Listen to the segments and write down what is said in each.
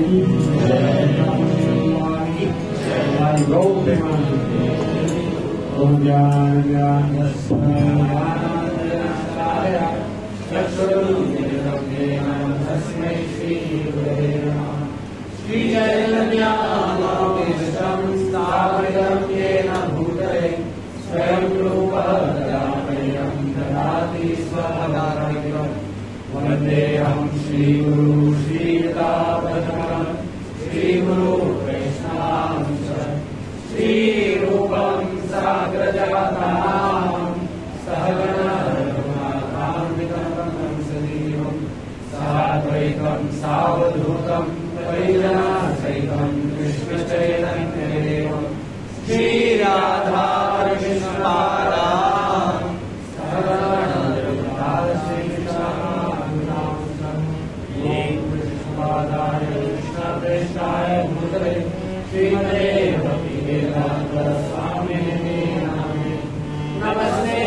की हमारी गौ प्रेमानंद ओम ज्ञान ज्ञान तस्मै श्री गुरवे नमः। श्री चैतन्यमनोभीष्टं स्थापितं येन भूतले स्वयं रूपः कदापयं ददाति स्वपदार्थिकम्। वन्देऽहं श्रीगुरु श्रीयुतापदकमलं श्रीगुरु वैष्णवांश श्रीरूपं साग्रजातां सहगणा रघुनाथान्वितं सजीवं साद्वैतं सावधूतं परिजनसहितं कृष्णचैतन्यदेवं श्रीराधाकृष्णपादान् सहगणा कृष्णपादाय कृष्णप्रेष्ठाय भूतले श्रीमते भक्तिवेदान्त स्वामिने नमः। नमस्ते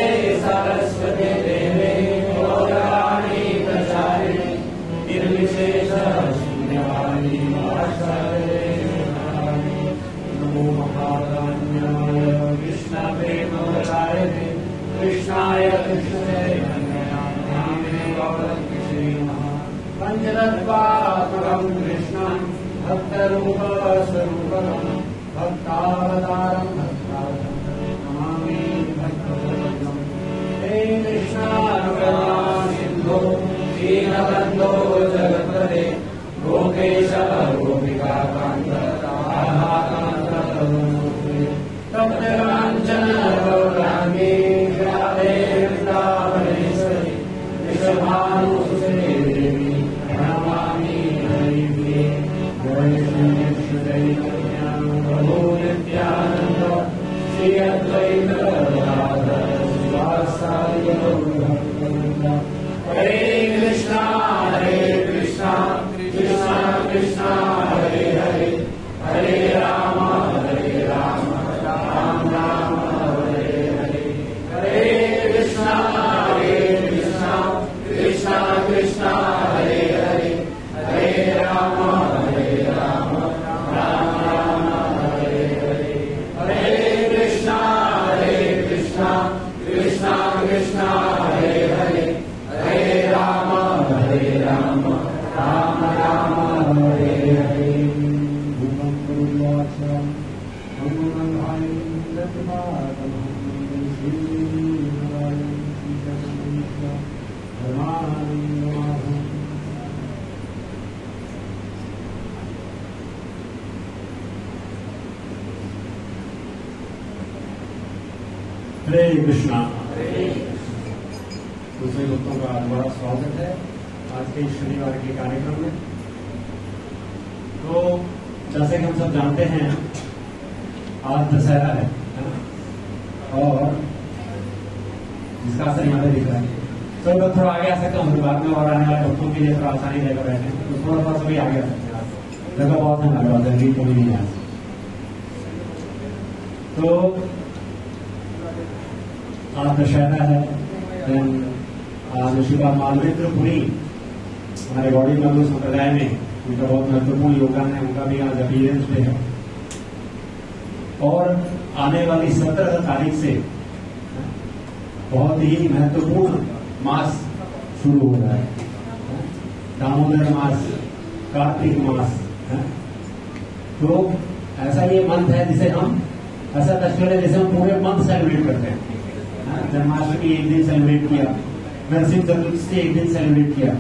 सरस्वती देवे गौरवाणी प्रचारिणे निर्विशेष शून्यवादी नमो महाकान्याय कृष्णप्रेमवरायते कृष्णाय कृष्णचैतन्याय गौरकृष्णे नमः। पञ्चतत्त्वात्मकं कृष्णं भक्तरूपस्वरूपं भक्तावतारं नमामि भक्तवत्सलं। हे कृष्णानुकरुणा सिन्धो दीनबन्धो जगत्पते गोपेश गोपिकान्त राधाकान्त तप्तकाञ्चन गौराङ्गी राधे वृन्दावनेश्वरि वृषभानुसुते देवी प्रणमामि हरिप्रिये। जय श्री कृष्ण चैतन्य प्रभु नित्यानंद श्री अद्वैत गदाधर श्रीवासादि गौरभक्तवृंद। हरे कृष्णा कृष्णा कृष्णा हरे हरे हरे राम राम राम हरे हरे। हरे कृष्णा कृष्णा कृष्णा हरे हरे हरे राम राम राम हरे हरे। हरे कृष्णा कृष्णा कृष्णा हरे हरे हरे राम राम राम हरे हरे। भूमं गुरुवाचनं भगवन्धाय प्रतिपादनं श्रीनारायण धर्मानन्दमाधवम्। हरे कृष्णा। दूसरे भक्तों का बड़ा स्वागत है आज के शनिवार के कार्यक्रम में। तो जैसे कि हम सब जानते हैं आज दशहरा है ना? और जिसका असर यहाँ पे दिख रहा है। तो मैं थोड़ा आगे आ सकता हूँ, बाद में और आने वाले भक्तों के लिए थोड़ा आसानी रहेगा बैठने, तो थोड़ा थोड़ा सभी आगे आ सकते हैं। जगह बहुत है हमारे पास, जल्दी कमी नहीं है। तो आज दशहरा है। आज श्रीपाद मालवेंद्रपुरी हमारे गौड़ी बंधु संप्रदाय में उनका बहुत महत्वपूर्ण योगदान है, उनका भी आज अपीयरेंस पे है। और आने वाली 17 तारीख से बहुत ही महत्वपूर्ण मास शुरू हो रहा है, दामोदर मास, कार्तिक मास। तो ऐसा ये मंथ है जिसे हम, ऐसा फेस्टिवल है जिसे हम पूरे मंथ सेलिब्रेट करते हैं। जन्माष्टमी एक दिन सेलिब्रेट किया, नरसिंह चतुर्थी एक दिन सेलिब्रेट किया,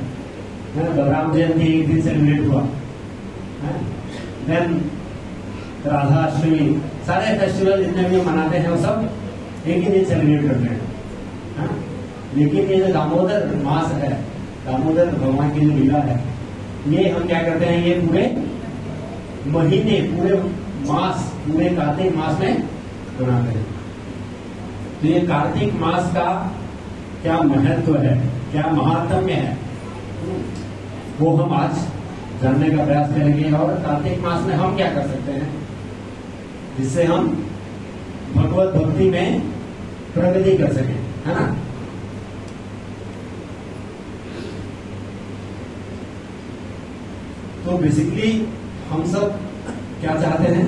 बलराम जयंती एक दिन सेलिब्रेट हुआ, देन राधाष्टमी, सारे फेस्टिवल जितने भी मनाते हैं वो सब एक ही दिन सेलिब्रेट करते हैं। लेकिन ये जो दामोदर मास है, दामोदर भगवान की जो लीला है, ये हम क्या करते हैं, ये पूरे महीने, पूरे मास, पूरे कार्तिक मास में मनाते हैं। तो ये कार्तिक मास का क्या महत्व है, क्या महात्म्य है, वो हम आज जानने का प्रयास करेंगे। और कार्तिक मास में हम क्या कर सकते हैं जिससे हम भगवत भक्ति में प्रगति कर सकें, है ना। तो बेसिकली हम सब क्या चाहते हैं,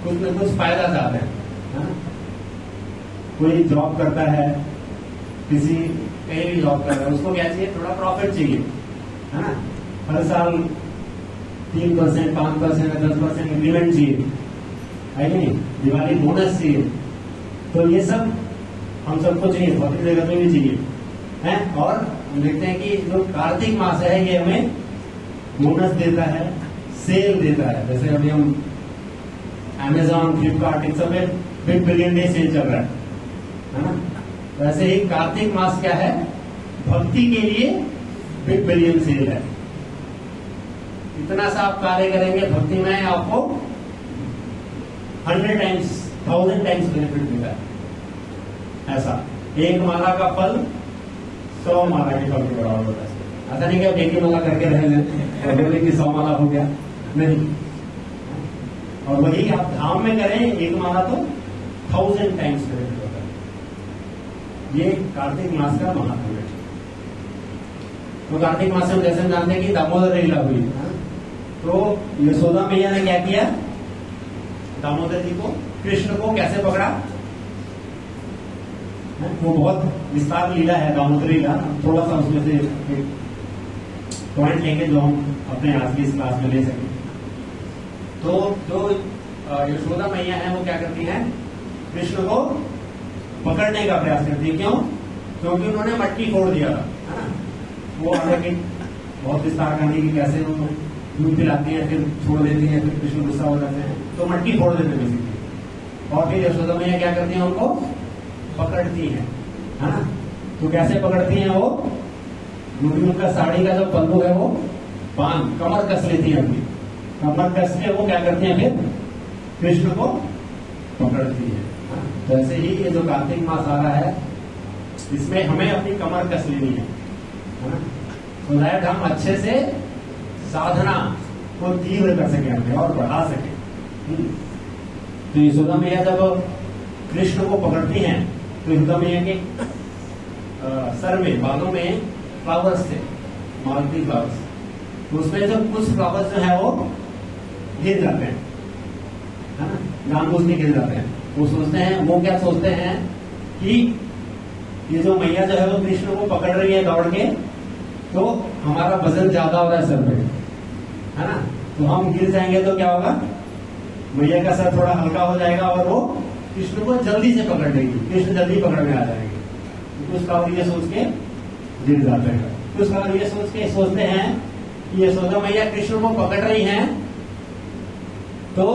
कुछ न कुछ फायदा चाहते हैं, है ना? कोई जॉब करता है, किसी कहीं भी जॉब कर रहा है, उसको क्या चाहिए, थोड़ा प्रॉफिट चाहिए, है ना? हर साल 3%, 5%, 10% इंक्रीमेंट चाहिए, है नहीं? दिवाली बोनस चाहिए। तो ये सब हम सबको चाहिए, भौतिक जगत में भी चाहिए, है? और हम देखते हैं कि जो कार्तिक मास है ये हमें बोनस देता है, सेल देता है। जैसे अभी हम Amazon, फ्लिपकार्ट, इन सब में बिग बिलियन डे सेल चल रहा है ना? वैसे ही कार्तिक मास क्या है, भक्ति के लिए बिग बिलियन सेल है। इतना सा आप कार्य करेंगे भक्ति में, आपको 100 टाइम्स 1000 टाइम्स बेनिफिट मिला है। ऐसा एक माला का फल 100 माला के फल के बराबर होता है। ऐसा नहीं कि आप एक ही माला करके रह लें और बोले कि 100 माला हो गया, नहीं। और वही आप धाम में करें एक माला तो 1000 टाइम्स बेनिफिट होता है। ये कार्तिक मास का महात्म है। तो कार्तिक मास में जैसे हम जानते हैं कि दामोदर लीला हुई, तो यशोदा मैया ने क्या किया, दामोदर जी को, कृष्ण को कैसे पकड़ा, वो बहुत विस्तार लीला है दामोदर लीला। थोड़ा सा उसमें से एक पॉइंट लेंगे जो हम अपने आज की इस क्लास में ले सकें। तो जो यशोदा मैया है वो क्या करती है, कृष्ण को पकड़ने का प्रयास करती है। क्यों? क्योंकि उन्होंने मटकी फोड़ दिया था, है ना? वो आगे बहुत विस्तार करने की, कैसे दूध पिलाती है, फिर छोड़ देती है, फिर कृष्ण गुस्सा हो जाते हैं, तो मटकी फोड़ देते हैं बेसिकली। और फिर यशोदा मैया क्या करती है, उनको पकड़ती है ना? तो कैसे पकड़ती हैं वो, क्योंकि उनका साड़ी का जो पल्लू है वो बांध कमर कस लेती है अपनी, कमर कस के वो क्या करती है, फिर कृष्ण को पकड़ती है। तो ऐसे ही ये जो कार्तिक मास आ रहा है, इसमें हमें अपनी कमर कस लेनी है ना? तो दैट हम अच्छे से साधना को तीव्र कर सके अपने और बढ़ा सके। तो यशोदा मैया जब कृष्ण को पकड़ती हैं तो यशोदा मैया के सर में, बालों में फ्लावर्स थे, मालती फ्लावर्स। तो उसमें जो कुछ फ्लावर्स जो है वो गिर जाते हैं, है ना? जानबूझ के गिर जाते हैं। वो सोचते हैं, वो क्या सोचते हैं कि ये जो मैया जो है वो कृष्ण को पकड़ रही है दौड़ के, तो हमारा वजन ज्यादा हो रहा है सर पे, है ना? तो हम गिर जाएंगे तो क्या होगा, मैया का सर थोड़ा हल्का हो जाएगा और वो कृष्ण को जल्दी से पकड़ लेगी, कृष्ण जल्दी पकड़ में आ जाएंगे। तो उसका ये सोच के गिर जाते हैं। तो उसका ये सोच के सोचते हैं कि यशोदा मैया कृष्ण को पकड़ रही हैं, तो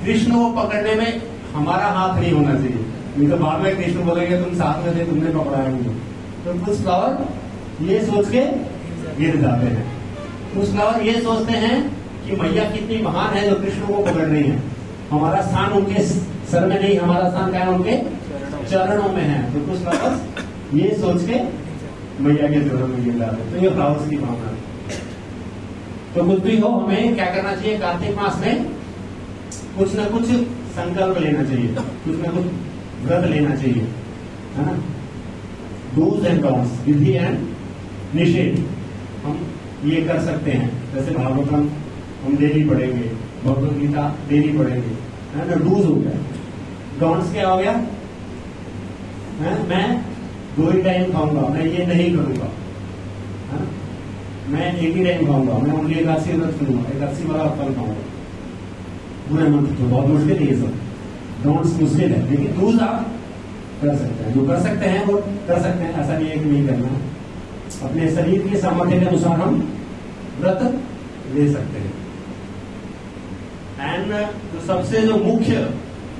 कृष्ण को पकड़ने में हमारा हाथ नहीं होना चाहिए, नहीं तो बाद में कृष्ण बोलेंगे तुम साथ में थे, तुमने पकड़ा है मुझे। तो कुछ फ्लावर ये सोच के गिर जाते हैं। कुछ फ्लावर ये सोचते हैं कि मैया कितनी महान है जो कृष्ण को पकड़ रही है, हमारा स्थान उनके सर में नहीं, हमारा स्थान क्या है, उनके चरणों में है। तो कुछ फ्लावर्स ये सोच के मैया के चरणों में गिर जाते हैं। तो ये फ्लावर्स की भावना है। तो कुछ भी हो, हमें क्या करना चाहिए, कार्तिक मास में कुछ न कुछ संकल्प लेना चाहिए, कुछ न कुछ व्रत लेना चाहिए, है ना? डूज एंड डोंट्स, विधि एंड निषेध हम ये कर सकते हैं। जैसे भागवतम हम डेली पढ़ेंगे, भगवत गीता डेली पढ़ेंगे, है ना? डूज हो गया। डोंट्स क्या हो गया, मैं 2 ही टाइम खाऊंगा, मैं ये नहीं करूंगा, है ना? मैं एक ही टाइम खाऊंगा, मैं ओनली एकादशी व्रत करूंगा, एकादशी वाला फल खाऊंगा। बुरे मंत्र तो बहुत मुश्किल है, ये सब डोंट्स मुश्किल है, लेकिन डूज आप कर सकते हैं। जो कर सकते हैं वो कर सकते हैं, ऐसा नहीं है कि नहीं करना। अपने शरीर के सामर्थ्य के अनुसार हम व्रत ले सकते हैं। एंड जो सबसे जो मुख्य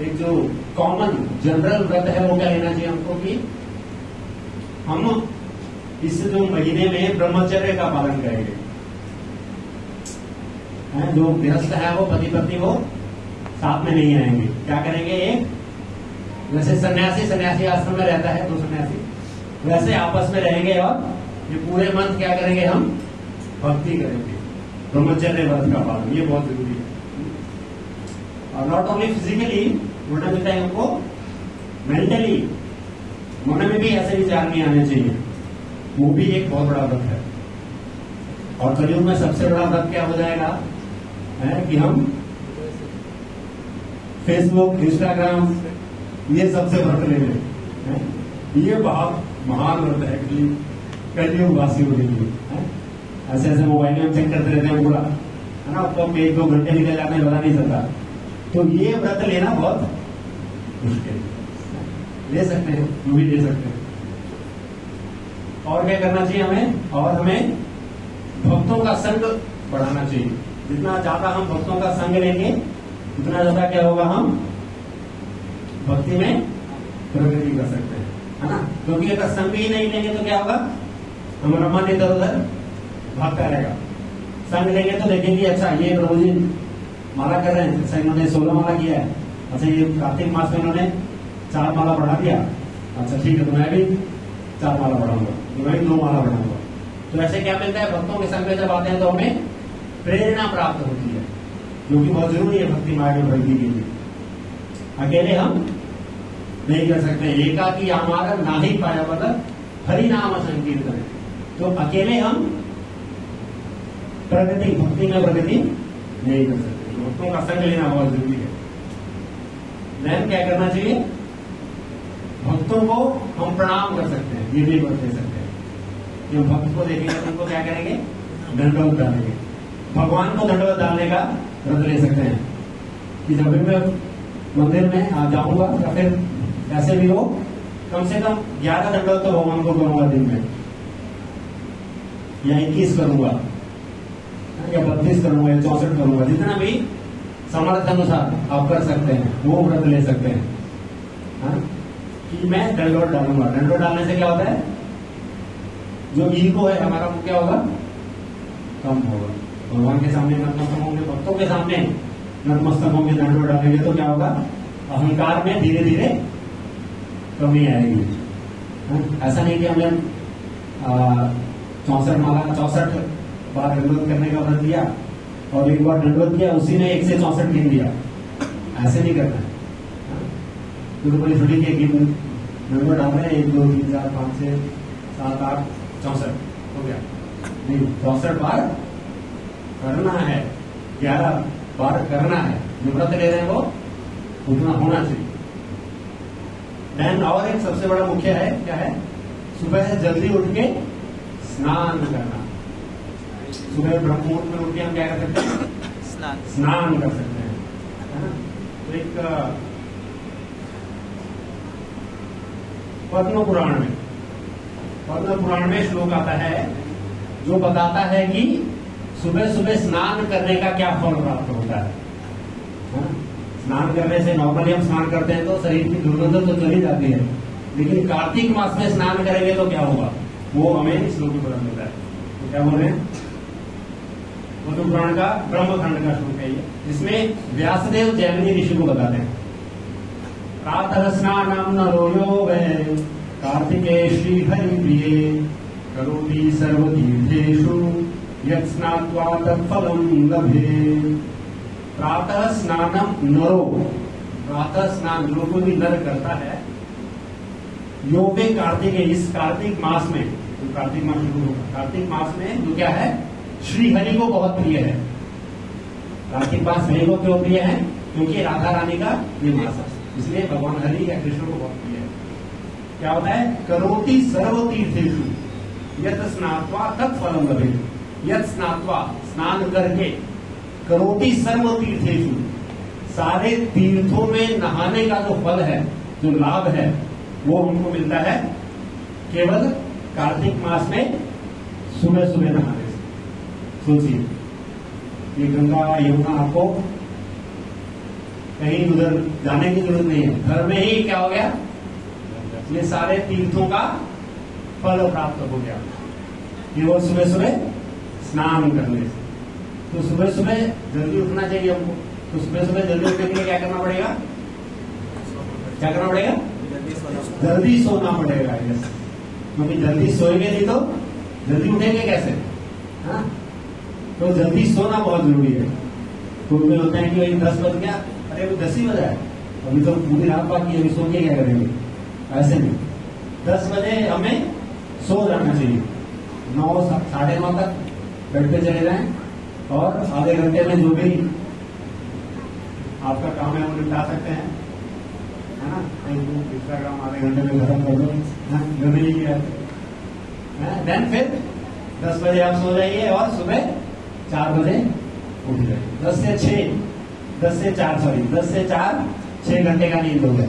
एक जो कॉमन जनरल व्रत है वो क्या लेना चाहिए हमको, कि हम इस जो महीने में ब्रह्मचर्य का पालन करेंगे। जो गृहस्थ है वो पति पत्नी वो साथ में नहीं आएंगे, क्या करेंगे, एक जैसे सन्यासी आश्रम में रहता है, 2 सन्यासी वैसे आपस में रहेंगे और ये पूरे मंथ क्या करेंगे, हम भक्ति करेंगे, ब्रह्मचर्य व्रत का पालन, ये बहुत जरूरी है। और नॉट ओनली फिजिकली होना चाहिए, हमको मेंटली मन में भी ऐसे विचार नहीं आने चाहिए, वो भी एक बहुत बड़ा व्रत है। और कलयुग में सबसे बड़ा व्रत क्या हो जाएगा, है कि हम फेसबुक, इंस्टाग्राम ये सबसे व्रत ले लें। ये बहुत महान व्रत है कलयुग वासियों के लिए। ऐसे ऐसे मोबाइल में हम चेक करते रहते हैं पूरा, है ना, तो 1-2 घंटे निकल जाते हैं, पता नहीं चलता। तो ये व्रत लेना बहुत मुश्किल है। ले सकते हैं, वो भी ले सकते हैं। और क्या करना चाहिए हमें? और हमें भक्तों का संग बढ़ाना चाहिए। जितना ज्यादा हम भक्तों का संग लेंगे उतना ज्यादा क्या होगा, हम भक्ति में प्रगति कर सकते हैं, है ना। क्योंकि अगर संग ही नहीं लेंगे तो क्या होगा, हमारा मन इधर उधर भागता रहेगा। संग लेंगे तो देखेंगे अच्छा ये प्रभु जी माला कर रहे हैं, अच्छा इन्होंने 16 माला किया है, अच्छा ये कार्तिक मास में इन्होंने 4 माला बढ़ा दिया, अच्छा ठीक है तो मैं भी 4 माला बढ़ाऊंगा, मैं भी 2 माला बढ़ाऊंगा। तो ऐसे क्या मिलता है, भक्तों के संग में जब आते हैं तो हमें प्रेरणा प्राप्त होती है, जो कि बहुत जरूरी है भक्ति मार्ग में बढ़ने के लिए। अकेले हम नहीं कर सकते। एकाकी हमारा ना ही पाया मतलब हरि नाम संकीर्तन। तो अकेले हम प्रगति, भक्ति में प्रगति नहीं कर सकते। भक्तों का संग लेना बहुत जरूरी है। देन क्या करना चाहिए, भक्तों को हम प्रणाम कर सकते हैं, ये भी कर सकते हैं। जो भक्त को देखेंगे तो उनको क्या करेंगे, दंडवत डालेंगे। भगवान को दंडवत डालने का व्रत ले सकते हैं कि जब भी मैं मंदिर में आ जाऊंगा या फिर ऐसे भी हो, कम से कम 11 दंडवत तो भगवान को करूंगा दिन में, या 21 करूंगा, या 32 करूंगा, या 64 करूंगा, जितना भी सामर्थ्य अनुसार आप कर सकते हैं वो व्रत ले सकते हैं। हाँ? कि मैं दंडवत डालूंगा। दंडवत डालने से क्या होता है, जो ईगो है हमारा वो क्या होगा, कम होगा। भगवान के सामने नतमस्तक होंगे, भक्तों के सामने नतमस्तक होंगे, दंडवत डालेंगे तो क्या होगा, अहंकार में धीरे धीरे कमी आएगी। ऐसा नहीं कि हमने 64 बार दंडवत करने का व्रत दिया और एक बार दंडवत किया उसी ने 1 से 64 गिन दिया, ऐसे नहीं करना है। तो बड़ी छोटी की दंडवत डाल रहे हैं, 1 2 3 4 5 6 7 8 64 हो गया, नहीं 64 बार करना है, 11 बार करना है। जो व्रत ले रहे हैं वो उतना होना चाहिए। देन और एक सबसे बड़ा मुख्य है, क्या है, सुबह जल्दी उठ के स्नान करना। सुबह ब्रह्म मुहूर्त में उठ के हम क्या कर सकते हैं, स्नान कर सकते हैं, है ना। तो एक पद्म पुराण में श्लोक आता है जो बताता है कि सुबह सुबह स्नान करने का क्या फल प्राप्त होता है। स्नान करने से नॉर्मली हम स्नान करते हैं तो शरीर की दुर्गंध तो चली जाती है, लेकिन कार्तिक मास में स्नान करेंगे तो क्या होगा, वो हमें इस श्लोक में पता मिलता है। तो क्या बोल रहे हैं, पद्म पुराण का ब्रह्मखंड का श्लोक है ये, जिसमें व्यासदेव जैमिनी ऋषि को बताते हैं। प्रातः स्नानम नरो वै कार्तिके श्री हरि प्रिये करोति सर्वतीर्थेषु यत् स्नात्वा तत्फलं लभे। प्रातः स्नानम नरो, प्रातः स्नान जो कोई नर करता है, योगे कार्तिके, इस कार्तिक मास में, तो कार्तिक मास शुरू होगा, कार्तिक मास में जो क्या है, श्री हरि को बहुत प्रिय है। कार्तिक मास हरि को क्यों प्रिय है, क्योंकि राधा रानी का ये मास है, इसलिए भगवान हरि या कृष्ण को बहुत प्रिय है। क्या होता है, करोति सर्वतीर्थेषु यत् स्नात्वा तत्फलं लभे। यत् स्नात्वा, स्नान करके, करोति सर्वतीर्थेषु, सारे तीर्थों में नहाने का जो फल है, जो लाभ है, वो हमको मिलता है केवल कार्तिक मास में सुबह सुबह नहाने से। सोचिए, ये गंगा यमुना आपको कहीं उधर जाने की जरूरत नहीं है, घर में ही क्या हो गया, ये सारे तीर्थों का फल प्राप्त हो गया केवल सुबह सुबह स्नान करने से। तो सुबह सुबह जल्दी उठना चाहिए हमको। तो सुबह सुबह जल्दी उठने के लिए क्या करना पड़ेगा, क्या करना पड़ेगा, जल्दी सोना पड़ेगा। क्योंकि जल्दी सोएंगे नहीं तो जल्दी उठेंगे कैसे, हाँ। तो जल्दी सोना बहुत जरूरी है। तो में होता है कि भाई 10 बज गया, अरे अभी 10 ही बजा है, अभी तो पूरी रात बाकी, अभी सो के क्या करेंगे, ऐसे नहीं। 10 बजे हमें सो जाना चाहिए, 9 साढ़े 9 तक बेड पे चले जाएं, और आधे घंटे में जो भी आपका काम है वो निपटा सकते हैं, है ना। फेसबुक इंस्टाग्राम आधे घंटे में खत्म कर दो, जो भी है। देन फिर 10 बजे आप सो जाइए और सुबह 4 बजे उठ जाइए। 10 से 4 6 घंटे का नींद हो गया।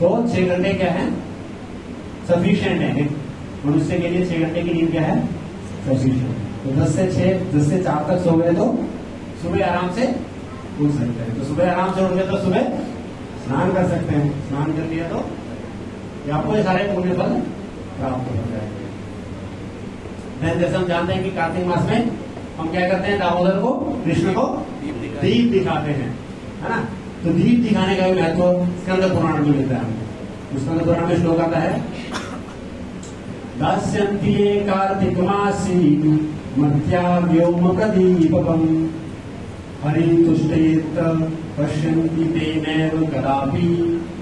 तो 6 घंटे क्या है, सफिशिएंट है मनुष्य के लिए। 6 घंटे की नींद क्या है, सफिशिएंट। तो 10 से 4 तक सो गए तो सुबह आराम से उठ सकते हैं। तो सुबह आराम से उठ गए तो सुबह स्नान कर सकते हैं। स्नान कर लिया तो आपको ये सारे पुण्य फल प्राप्त हो जाएंगे। जैसे हम जानते हैं कि कार्तिक मास में हम क्या करते हैं, दामोदर को, कृष्ण को दीप दिखाते हैं, है ना। तो दीप दिखाने का भी महत्व स्कंद पुराण में मिलता है हमको। स्कंद पुराण में श्लोक आता है, दास्यन्ति ये कार्तिक मासी मध्या व्योम प्रदीपकम् हरितुष्टेत पश्यन्ति तेनैव कदापि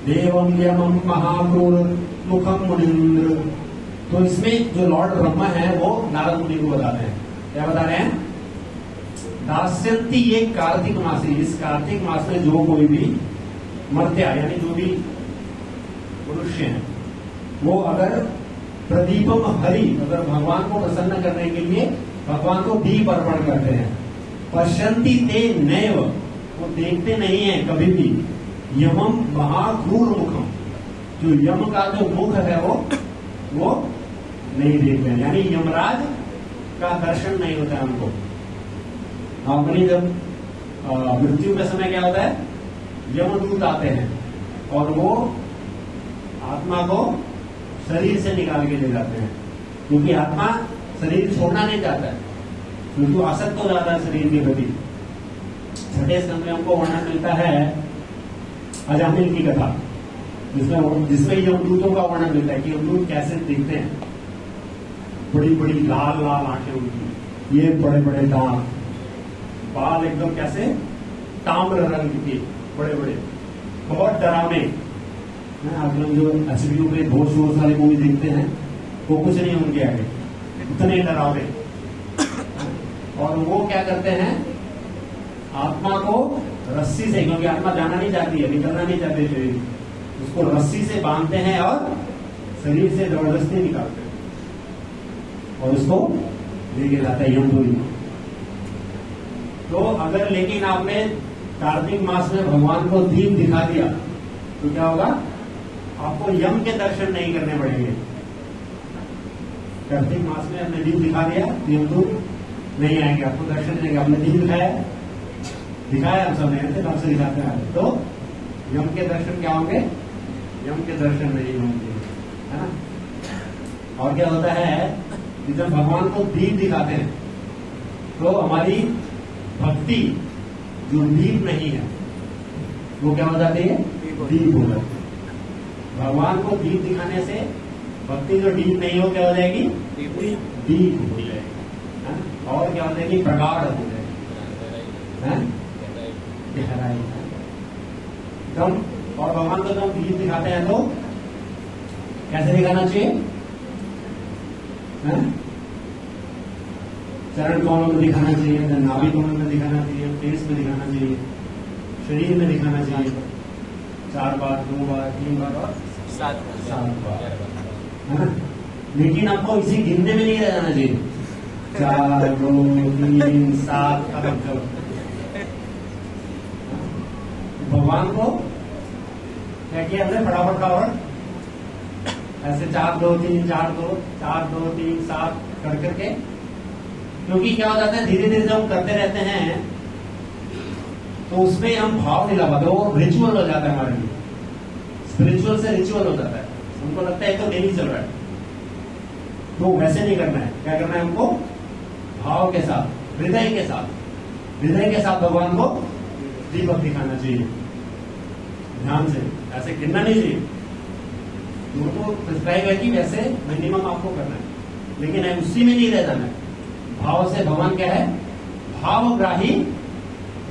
देवं यमं महाक्रूर मुखम मुनीन्द्र। तो इसमें जो लॉर्ड ब्रह्मा है वो नारद मुनि को बताते हैं। क्या बता रहे हैं, दास्यन्ति ये कार्तिक मासी, इस कार्तिक मास में जो कोई भी मर्त्या यानी जो भी मनुष्य है वो अगर प्रदीपम हरि, अगर भगवान को प्रसन्न करने के लिए भगवान को दीप अर्पण करते हैं, पश्यन्ति ते नैव, वो देखते नहीं है कभी भी, यमम महाक्रूर मुखम, जो यम का जो मुख है वो नहीं देखते हैं, यानी यमराज का दर्शन नहीं होता है हमको। नॉर्मली जब मृत्यु के समय क्या होता है, यमदूत आते हैं और वो आत्मा को शरीर से निकाल के ले जाते हैं, क्योंकि आत्मा शरीर छोड़ना नहीं चाहता है, क्योंकि आसक्त हो जाता है शरीर के प्रति। छठे स्कंद में हमको वर्णन मिलता है अजामिल की कथा, जिसमें यमदूतों का वर्णन मिलता है कि यमदूत कैसे दिखते हैं। बड़ी बड़ी लाल लाल आंखें उनकी, ये बड़े बड़े दांत, बाल एकदम कैसे ताम्र रंग के बड़े बड़े, बहुत डरावने। आप लोग जो एचबीओ पे घोष घोष वाली मूवी देखते हैं वो कुछ नहीं उनके आगे, उतने डरावने। और वो क्या करते हैं, आत्मा को रस्सी से, क्योंकि आत्मा जाना नहीं चाहती है, निकलना नहीं चाहती शरीर, उसको रस्सी से बांधते हैं और शरीर से जबरदस्ती निकालते हैं और उसको लेके जाता है यमपुरी। तो अगर लेकिन आपने कार्तिक मास में भगवान को दीप दिखा दिया तो क्या होगा, आपको यम के दर्शन नहीं करने पड़ेंगे। कार्तिक मास में आपने दीप दिखा दिया, यमदूत नहीं आएंगे, आपको दर्शन देंगे। आपने दीप दिखाया हम सब ने कब से दिखाते हैं, तो यम के दर्शन क्या होंगे, यम के दर्शन नहीं होंगे, है ना। और क्या होता है कि जब भगवान को दीप दिखाते हैं तो हमारी भक्ति जो दीप नहीं है वो क्या हो जाती है, दीप हो जाती है। भगवान को दीप दिखाने से भक्ति जो डीप नहीं हो क्या हो जाएगी, डीप हो जाएगी। और क्या हो जाएगी, प्रगाढ़ हो जाएगी, गहराई। एकदम। और भगवान को जब दीप दिखाते हैं तो कैसे दिखाना चाहिए, चरण कोनों में दिखाना चाहिए, नाभि कोनों में दिखाना चाहिए, फेस में दिखाना चाहिए, शरीर में दिखाना चाहिए, 4 बार, 2 बार, 3 बार और 7 बार, है ना। लेकिन आपको इसी गिनने में नहीं रह जाना चाहिए, 4, 2, 3, 7 का। भगवान को क्या किया हमने, फटाफट का और ऐसे 4, 2, 3, 4, 2, 4, 2, 3, 7 कर करके, क्योंकि क्या हो जाता है धीरे धीरे जब हम करते रहते हैं तो उसमें हम भाव नहीं ला पाते, वो रिचुअल हो जाता है हमारे लिए, स्पिरिचुअल से रिचुअल हो जाता है। हमको लगता है तो डेली चल रहा है, तो वैसे नहीं करना है। क्या करना है हमको, भाव के साथ, हृदय के साथ भगवान को दीपक दिखाना चाहिए, ध्यान से, ऐसे गिनना नहीं चाहिए। वो प्रिस्क्राइब है कि वैसे मिनिमम आपको करना है, लेकिन उसी में नहीं रह जाना है। भाव से भगवान क्या है, भावग्राही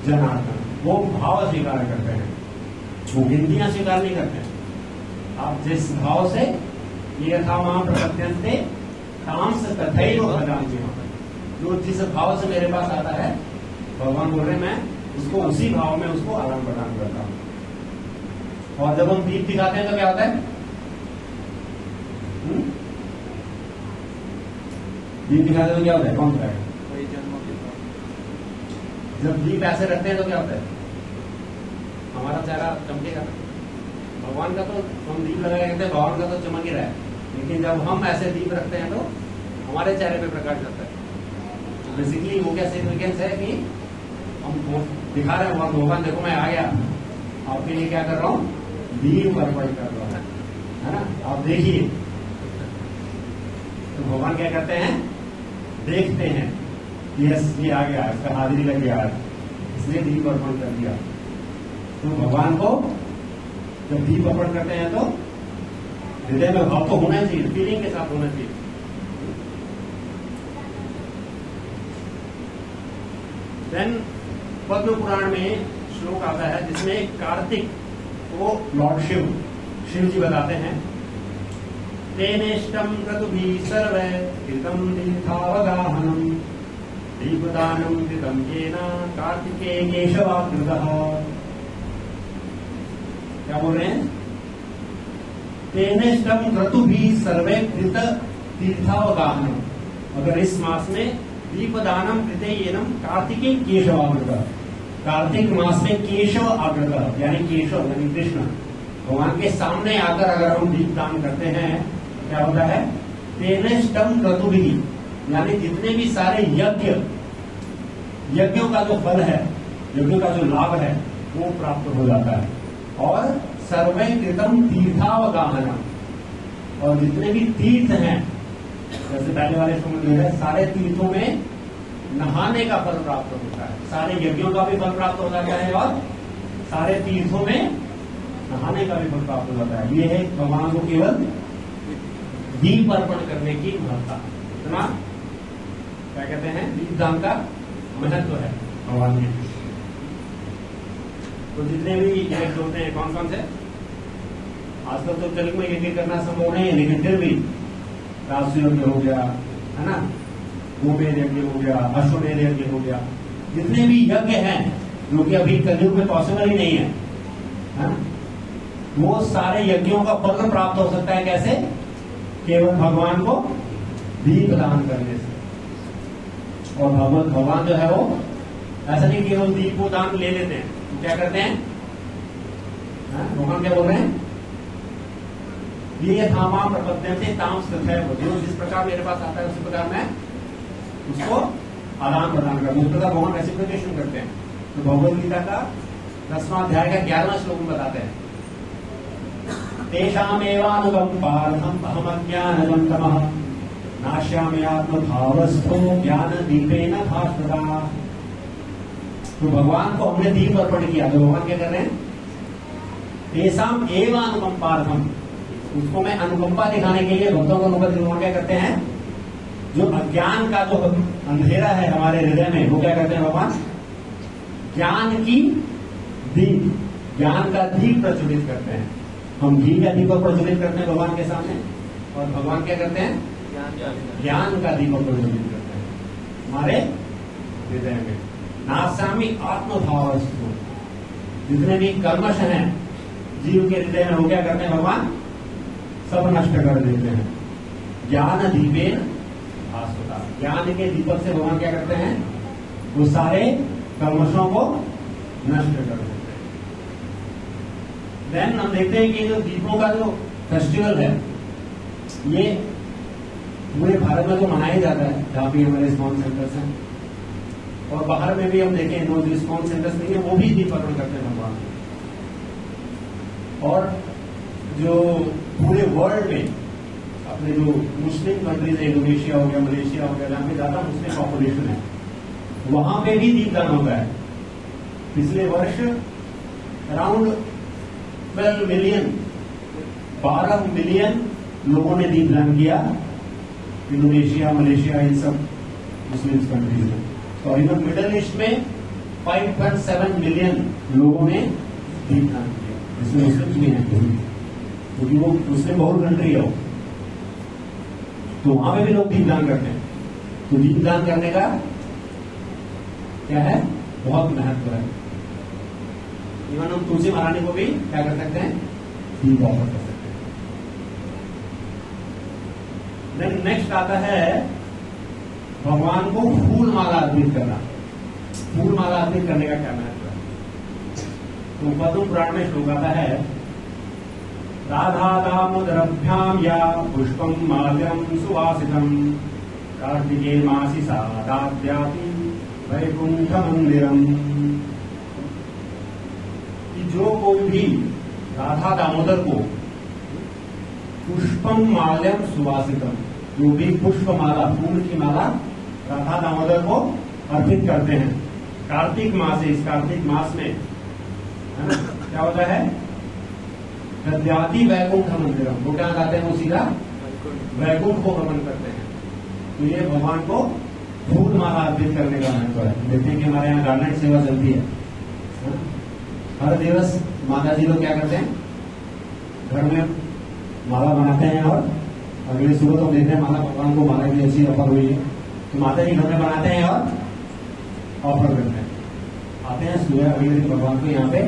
जनार्दन, वो भाव स्वीकार करते हैं, वो गिनतियां स्वीकार नहीं करते हैं। आप जिस भाव से ये था वहां प्रपत्यंते ताम से तथैव भजामि, जो जिस भाव से मेरे पास आता है भगवान बोल रहे हैं मैं उसको उसी भाव में उसको आदान प्रदान करता हूं। और जब हम दीप दिखाते हैं तो क्या होता है? दीप दिखाते हैं तो क्या होता है? कौन सा है? जब दीप ऐसे रखते हैं तो क्या होता है? हमारा चेहरा चमकेगा। भगवान का तो हम दीप लगाए रहते हैं, भगवान का तो चमक ही रहा है, लेकिन जब हम ऐसे दीप रखते हैं तो हमारे चेहरे पे प्रकाश जाता है। बेसिकली वो क्या सिग्निफिकेंस है कि हम दिखा रहे हैं भगवान देखो मैं आ गया, आपके लिए क्या कर रहा हूँ? दीप अर्पण कर रहा हूँ, है ना? आप देखिए। तो भगवान क्या करते हैं? देखते हैं, यस ये आ गया, इसका हाजिरी लग गया, इसलिए दीप अर्पण कर दिया। तो भगवान को जब दीप अर्पण करते हैं तो हृदय में भाव तो होना चाहिए, फीलिंग के साथ होना चाहिए। देन पद्म पुराण में श्लोक आता है जिसमें कार्तिक को लॉर्ड शिव जी बताते हैं, तेनेष्टम क्रतुभिः सर्वैः कृतं तीर्थावगाहनम् दीपदानं कृतं येन कार्तिके केशवाकृतः। क्या बोल रहे हैं? तेनेष्टम क्रतुभिः सर्वैः कृत तीर्थावगाहनम्, अगर इस मास में दीपदानम कृते येनम कार्तिके केशवाकृतः, कार्तिक मास में केशव आकृत यानी केशव यानी कृष्ण भगवान के सामने आकर अगर हम दीप दान करते हैं क्या होता है? तेनेष्टम क्रतुभिः यानी जितने भी सारे यज्ञों का जो फल है, यज्ञों का जो लाभ है वो प्राप्त हो जाता है। और सर्वे कृतम तीर्थावगाहनम, और जितने भी तीर्थ हैं, जैसे पहले वाले श्लोक में है सारे तीर्थों में नहाने का फल प्राप्त होता है, सारे यज्ञों का भी फल प्राप्त हो जाता है और सारे तीर्थों में नहाने का भी फल प्राप्त हो जाता है। ये है भगवान को केवल दीप अर्पण करने की महत्ता, इतना क्या कहते हैं दीपदान का महत्व है भगवान में। तो जितने भी यज्ञ होते हैं कौन कौन से, आजकल तो कलयुग में यज्ञ करना संभव नहीं है, लेकिन फिर भी राष्ट्रीय यज्ञ हो गया, है ना, गोमेध यज्ञ हो गया, अश्वमेध यज्ञ हो गया, जितने भी यज्ञ हैं जो कि अभी कलयुग में पॉसिबल ही नहीं है, वो सारे यज्ञों का फल प्राप्त हो सकता है कैसे? केवल भगवान को दीप दान करने से। और भगवान जो है वो ऐसा नहीं केवल दीप को दान ले लेते हैं, तो क्या करते हैं? भगवान क्या बोल रहे हैं? ये थामा प्रपद्यन्ते ताम स्तथैव, जो जिस प्रकार मेरे पास आता है उसी प्रकार मैं उसको आदान प्रदान करता हूं, उस प्रकार भगवान रेसिप्रोकेशन करते हैं। तो भगवद गीता का 10वां अध्याय का 11वां श्लोक में बताते हैं, तेषामेवानुकंपार्थम् अहमज्ञानजं तमः नाश्यामि आत्मभावस्थो ज्ञान दीपेन भास्वता। तो भगवान को हमने दीप अर्पण किया, तो भगवान क्या कर रहे हैं? तेषाम एव अनुकंपार्थम, उसको मैं अनुकंपा दिखाने के लिए भक्तों को अनुकंपा भगवान क्या करते हैं? जो अज्ञान का जो अंधेरा है हमारे हृदय में, वो क्या करते हैं भगवान? ज्ञान की दीप, ज्ञान का दीप प्रज्वलित करते हैं। हम घी का दीपक प्रज्वलित करते हैं भगवान के सामने, और भगवान क्या करते हैं? ज्ञान का दीपक प्रज्वलित करते हैं हमारे हृदय में। नाशामी आत्मभावस्थो, जितने भी कर्मश हैं जीव के हृदय में, वो क्या करते हैं भगवान? सब नष्ट कर देते हैं। ज्ञान दीपेन भास्वता, ज्ञान के दीपक से भगवान क्या करते हैं? वो सारे कर्मशों को नष्ट कर देते हैं। देन हम देखते हैं कि जो दीपों का जो फेस्टिवल है ये पूरे भारत में तो मनाया जाता है, जहाँ भी हमारे इस्कॉन सेंटर्स हैं, और बाहर में भी हम देखें जो इस्कॉन सेंटर्स नहीं है वो भी दीप अर्पण करते हैं भगवान। और जो पूरे वर्ल्ड में अपने जो मुस्लिम कंट्रीज है, इंडोनेशिया हो गया, मलेशिया हो गया, जहाँ पे ज्यादा मुस्लिम पॉपुलेशन है, वहां पे भी दीपदान होता है। पिछले वर्ष अराउंड 12 मिलियन लोगों ने दीपदान किया इंडोनेशिया, मलेशिया, इन सब मुस्लिम कंट्रीज में। और इवन मिडल ईस्ट में 5.7 मिलियन लोगों ने दीपदान किया, जिसमें मुस्लिम भी हैं, क्योंकि वो मुस्लिम बहुल कंट्री है, तो वहां पे भी लोग दीपदान करते हैं। तो दीपदान करने का क्या है? बहुत महत्व है। इवन हम तुलसी महारानी को भी क्या कर सकते हैं, दीप ऑफर कर सकते हैं। देन नेक्स्ट आता है भगवान को फूल माला अर्पित करना। फूल माला अर्पित करने का क्या महत्व है? तो पद्म पुराण में श्लोक आता है, राधा दामोदरभ्याम या पुष्पम माल्यम सुवासितम कार्तिके मासी सादाव्यापी वैकुंठ मंदिरम। जो कोई भी राधा दामोदर को पुष्पम माल्यम सुवासितम, जो भी पुष्प माला, फूल की माला राधा दामोदर को अर्पित करते हैं कार्तिक मास से, इस कार्तिक मास में, है ना, क्या होता है, दद्याति वैकुंठ मंदिरम, वो क्या जाते हैं, वो सीधा वैकुंठ को भ्रमण करते हैं। तो ये भगवान को फूल माला अर्पित करने का महत्व है। देखते हैं कि हमारे यहाँ गार्डन सेवा चलती है, हर दिवस माता जी लोग क्या करते हैं, घर में माला बनाते हैं और अगले सुबह तो देखते हैं माला भगवान को माला की ऐसी ऑफर हुई है, तो माता जी घर में बनाते हैं और ऑफर करते हैं, आते हैं सुबह अगले दिन भगवान को यहाँ पे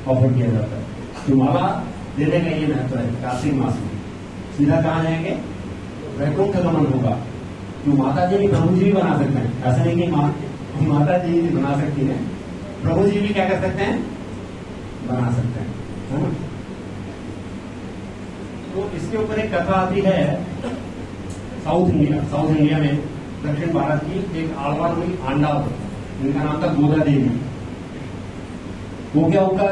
ऑफर किया जाता है। तो माला देने का ये महत्व है। कार्तिक मास में सीधा कहाँ जाएंगे, वैकुंठ गमन होगा। तो माता जी भी प्रभु जी भी बना सकते हैं, ऐसा नहीं कि माता जी भी बना सकती है, प्रभु जी भी क्या कर सकते हैं, बना सकते हैं, है ना। तो इसके ऊपर एक कथा आती है साउथ इंडिया में, दक्षिण भारत की एक आलवार हुई आंडाव, जिनका नाम था गोदा देवी। वो क्या, उनका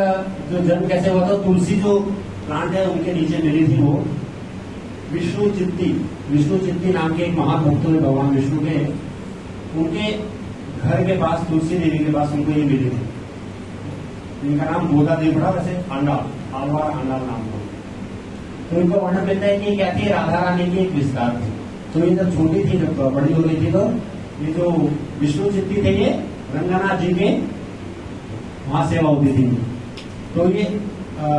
जो जन्म कैसे हुआ था, तुलसी जो प्लांट है उनके नीचे मिली थी वो विष्णु चित्ती नाम के एक महान भक्त हुए भगवान विष्णु के, उनके घर के पास तुलसी देवी के पास उनको ये मिली थी। इनका नाम गोदा देवी पड़ा, वैसे आलवार आंडाल नाम हो। तो इनका वर्णन मिलता है कि क्या थी, राधा रानी की एक विस्तार थी। तो ये जब छोटी थी, जब बड़ी हो गई थी, तो ये जो विष्णु चित्ती थे ये रंगनाथ जी के वहां सेवा होती थी। तो ये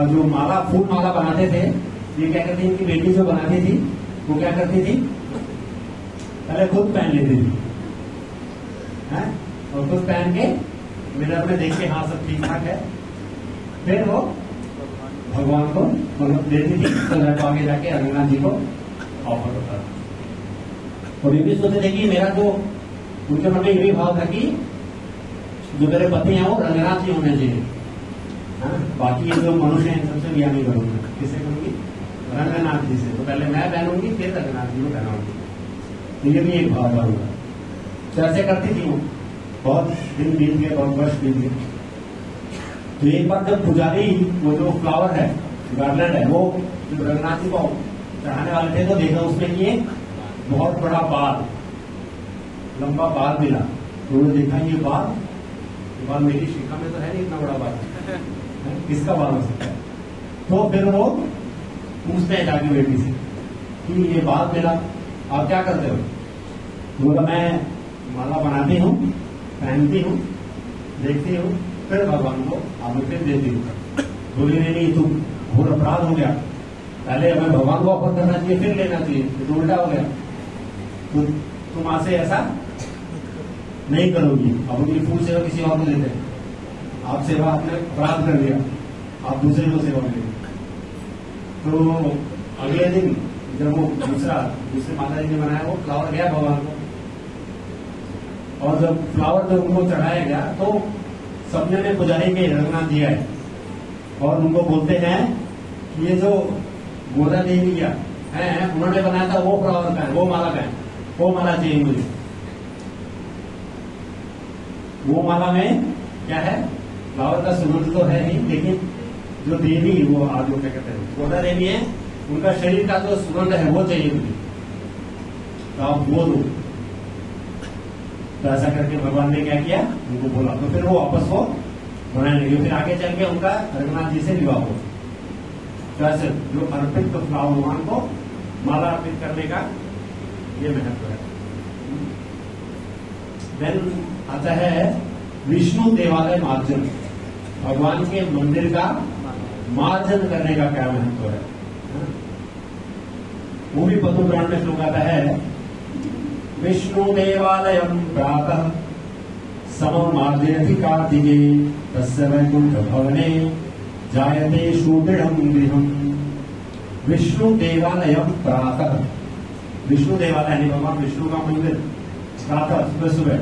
जो माला, फूल माला बनाते थे, ये क्या करती थी, इनकी बेटी जो बनाती थी वो क्या करती थी, पहले खुद पहन लेती थी, है? और खुद पहन के मिरर में देख के हाँ सब ठीक ठाक है, फिर वो भगवान को मतलब देती थी, तो आगे जाके रंगनाथ जी को ऑफर होता था। और ये भी सोचते थे कि मेरा जो, उनके मन में ये भी भाव था कि जो मेरे पति हैं वो रंगनाथ जी होने चाहिए, बाकी ये जो मनुष्य हैं सबसे बिया नहीं करूंगा, किससे करूंगी, रंगनाथ जी से। तो पहले मैं पहनूंगी फिर रंगनाथ जी को पहनाऊंगी, तो ये भी एक भाव होगा। तो ऐसे करती थी वो, बहुत दिन बीत गए, बहुत वर्ष बीत गए। तो एक बार जब पुजारी वो जो फ्लावर है, गार्लैंड है, वो जो रंगनाथ जी को चढ़ाने वाले थे, तो देखा उसमें कि एक बहुत बड़ा बाल, लंबा बाल मिला। तो वो देखा ये बाल मेरी शिखा में तो है नहीं, इतना बड़ा बाल किसका बाल हो सकता है। तो फिर वो पूछते हैं जाके बेटी से कि ये बाल मिला, आप क्या करते हो? बोला मैं माला बनाती हूँ, पहनती हूँ, देखती हूँ, फिर भगवान को आप फिर देती हूँ। बोली नहीं, तो घोर अपराध हो गया, पहले हमें भगवान को ऑफर करना चाहिए फिर लेना चाहिए, तो उल्टा हो गया। तो तुम आज से ऐसा नहीं करोगी, अब उनकी फूल सेवा किसी और को देते हैं, आप सेवा आपने अपराध कर दिया, आप दूसरे को सेवा करेंगे। तो अगले दिन जब वो दूसरे माता जी ने बनाया वो फ्लावर गया भगवान को, और जब फ्लावर जब उनको चढ़ाया गया तो सबने ने पुजारी के रंगनाथ जी आए और उनको बोलते हैं कि ये जो गोदा देवी है उन्होंने बनाया था वो फ्लावर का है, वो माला का है, वो माला चाहिए मुझे। वो माला में क्या है, फ्लावर का सुगंध तो है ही, लेकिन जो देवी वो आज क्या कहते हैं गोदा देवी है, उनका शरीर का जो सुगंध है वो चाहिए मुझे, तो आप वो दो। तो ऐसा करके भगवान ने क्या किया, उनको बोला, तो फिर वो वापस वो बनाने लगे। फिर आगे चल के उनका रंगनाथ जी से विवाह हुआ। तो ऐसे जो अर्पित तो फ्लावर भगवान को माला अर्पित करने का ये महत्व है। देन आता है विष्णु देवालय मार्जन, भगवान के मंदिर का मार्जन करने का क्या महत्व है, वो भी पद्म पुराण में श्लोक आता है, विष्णु देवालयम प्रातः सममार्जयति कार्तिके तस्य वैकुंठ भवने जायते सुदृढ़ं गृहम्। विष्णु देवालयम प्रातः, विष्णु देवालय यानी भगवान विष्णु का मंदिर प्रातः सुबह सुबह।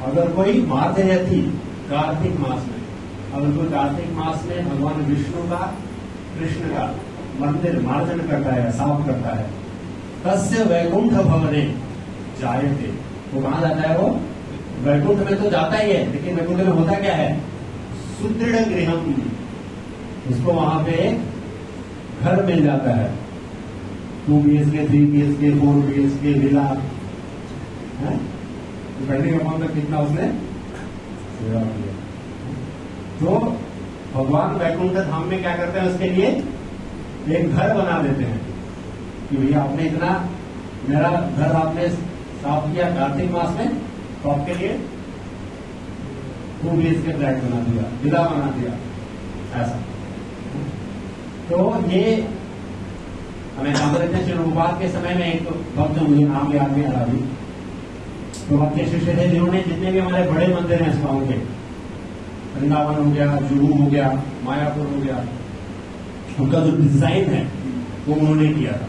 अगर कोई मार्जयति कार्तिक मास में, अगर कोई कार्तिक मास में भगवान विष्णु का कृष्ण का मंदिर मार्जन करता है, साफ करता है, तस्य वैकुंठ भवने जायते, वो कहां जाता है? वो वैकुंठ में तो जाता ही है, लेकिन वैकुंठ में होता क्या है? सुदृढ़ गृहम, उसको वहां पे घर मिल जाता है। 2 BHK, 3 BHK, 4 BHK villa, depending upon तक कितना उसने सेवा किया। तो भगवान वैकुंठ धाम में क्या करते हैं? उसके लिए एक घर बना देते हैं कि भैया आपने इतना, मेरा घर आपने साफ किया कार्तिक मास में, तो आपके लिए 2 BHK फ्लैट बना दिया, विला बना दिया, ऐसा। तो ये हमें काम करते हैं। श्री रूपाल के समय में एक भक्त, मुझे नाम याद नहीं आ रहा अभी, तो भक्त के शिष्य थे जिन्होंने जितने भी हमारे बड़े मंदिर हैं इस गांव के, वृंदावन हो गया, जुहू हो गया, मायापुर हो गया, उनका जो डिजाइन है वो उन्होंने किया था।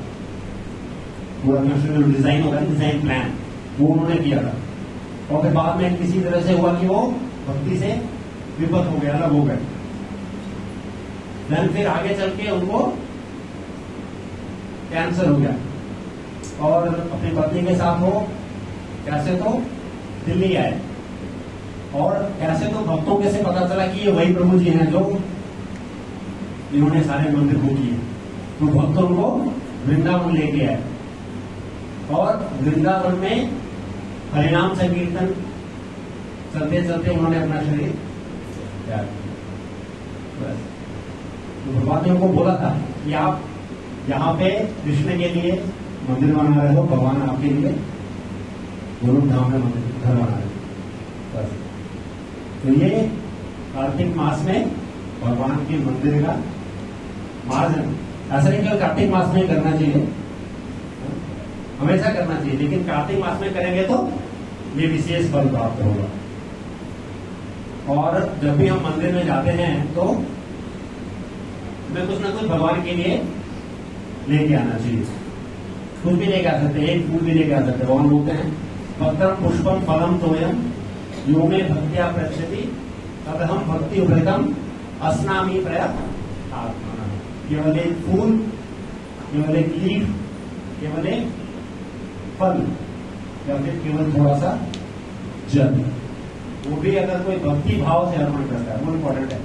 पूरा कंस्ट्रक्शन डिजाइन होगा, डिजाइन प्लान वो उन्होंने किया था। और फिर बाद में किसी तरह से हुआ कि वो भक्ति से विपत हो गया, अलग हो गए। फिर आगे चल के उनको कैंसर हो गया और अपनी पत्नी के साथ वो कैसे तो दिल्ली आए, और कैसे तो भक्तों के से पता चला कि ये वही प्रभु जी हैं जो इन्होंने सारे मंदिर को किए। तो भक्तों को वृंदावन लेके आए और वृंदावन में हरिनाम संकीर्तन चलते चलते उन्होंने अपना शरीर त्याग किया। तो भगवान ने उनको बोला था कि आप यहाँ पे कृष्ण के लिए मंदिर बना रहे हो, भगवान आपके लिए गोलोक धाम में मंदिर घर बना रहे हो, बस। तो ये कार्तिक मास में भगवान के मंदिर का मार्जन, ऐसा नहीं केवल कार्तिक मास में करना चाहिए, हमेशा करना चाहिए, लेकिन कार्तिक मास में करेंगे तो ये विशेष फल प्राप्त होगा। और जब भी हम मंदिर में जाते हैं तो हमें कुछ ना कुछ भगवान के लिए लेके आना चाहिए। कुछ भी लेके आ सकते हैं, एक फूल भी लेके आ सकते हैं। भगवान बोलते हैं पत्रम पुष्पम फलम तोयम यो में भक्त्या पृच्छति तदहम भक्ति उपृतम अस्नामी प्रयत्न आत्मा। केवल एक फूल, केवल एक लीफ, केवल एक फल, या फिर केवल थोड़ा सा जल, वो भी अगर कोई भक्ति भाव से अर्पण करता है, वो इम्पोर्टेंट है।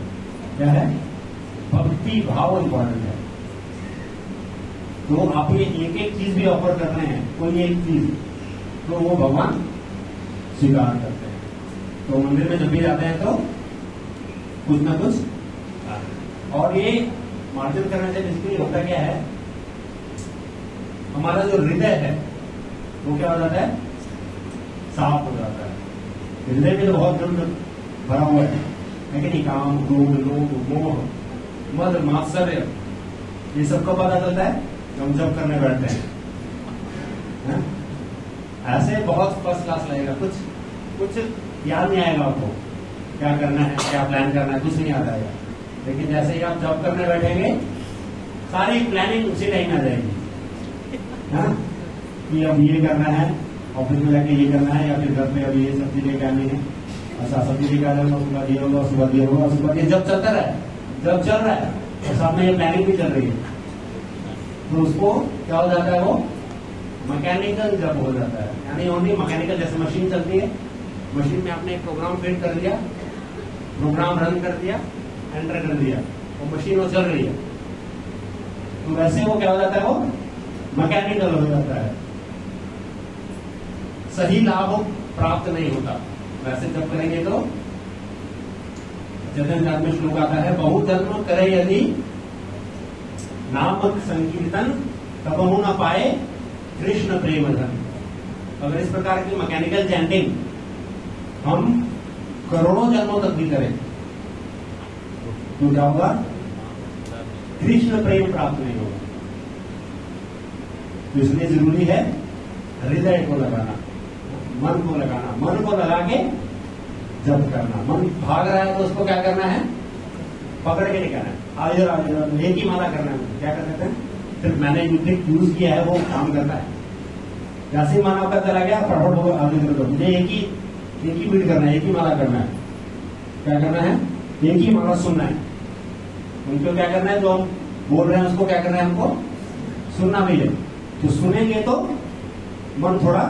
क्या है? भक्ति भाव इम्पोर्टेंट है। तो आप ये एक एक चीज भी ऑफर कर रहे हैं, कोई एक चीज, तो वो भगवान स्वीकार करते हैं। तो मंदिर में जब भी जाते हैं तो कुछ ना कुछ। और ये मार्जन करने से बेसिकली होता क्या है, हमारा जो हृदय है वो क्या हो जाता है? साफ हो जाता है। हृदय में तो बहुत गंद भरा हुआ है कि नहीं, काम, क्रोध, लोभ, मोह, मद, मात्सर्य, ये सबको पता चलता है हम जब करने बैठते हैं। ऐसे बहुत फर्स्ट क्लास लगेगा, कुछ याद नहीं आएगा आपको क्या करना है, क्या प्लान करना है, कुछ नहीं याद आएगा। लेकिन जैसे ही आप जॉब करने बैठेंगे सारी प्लानिंग उसी टाइम आ जाएगी, है कि अब ये करना है, ऑफिस में जाके ये करना है, या फिर घर पे अब ये सब्जी लेके आनी है, अच्छा सब्जी लेके आ जाएगा, उसके बाद ये होगा, उसके बाद ये होगा, उसके बाद ये जब चलता रहा है, जब चल रहा है और साथ में ये प्लानिंग भी चल रही है, तो उसको क्या हो जाता है? वो मैकेनिकल जब हो जाता है। यानी ओनली मैकेनिकल, जैसे मशीन चलती है, मशीन में आपने एक प्रोग्राम फिट कर दिया, प्रोग्राम रन कर दिया, एंटर कर दिया, वो मशीन वो चल रही है। तो वैसे वो क्या हो जाता है? वो मैकेनिकल हो जाता है, सही लाभ प्राप्त नहीं होता। वैसे जब करेंगे तो चैतन्य में श्लोक आता है, बहुजन्म करे यदि नामक संकीर्तन तबहु न पाए कृष्ण प्रेम धन। अगर इस प्रकार की मैकेनिकल चैंटिंग हम करोड़ों जन्मों तक भी करें तो क्या होगा? कृष्ण प्रेम प्राप्त नहीं होगा। तो इसलिए जरूरी है हृदय को लगाना, मन को लगाना, मन को लगा के जप करना। मन भाग रहा है तो उसको क्या करना है, पकड़ के नहीं करना है, आगे आगे एक ही माला करना है। क्या कर सकते हैं, सिर्फ मैंने यूज किया है वो काम करता है। जैसे माना आपका चला गया फटाफट होगा आगे कर दो, मुझे एक ही बीट करना है, एक ही माला करना है। क्या करना है, एक ही माला सुनना है। उनको क्या करना है, जो हम बोल रहे हैं उसको क्या करना है, हमको सुनना भी है। तो सुनेंगे तो मन थोड़ा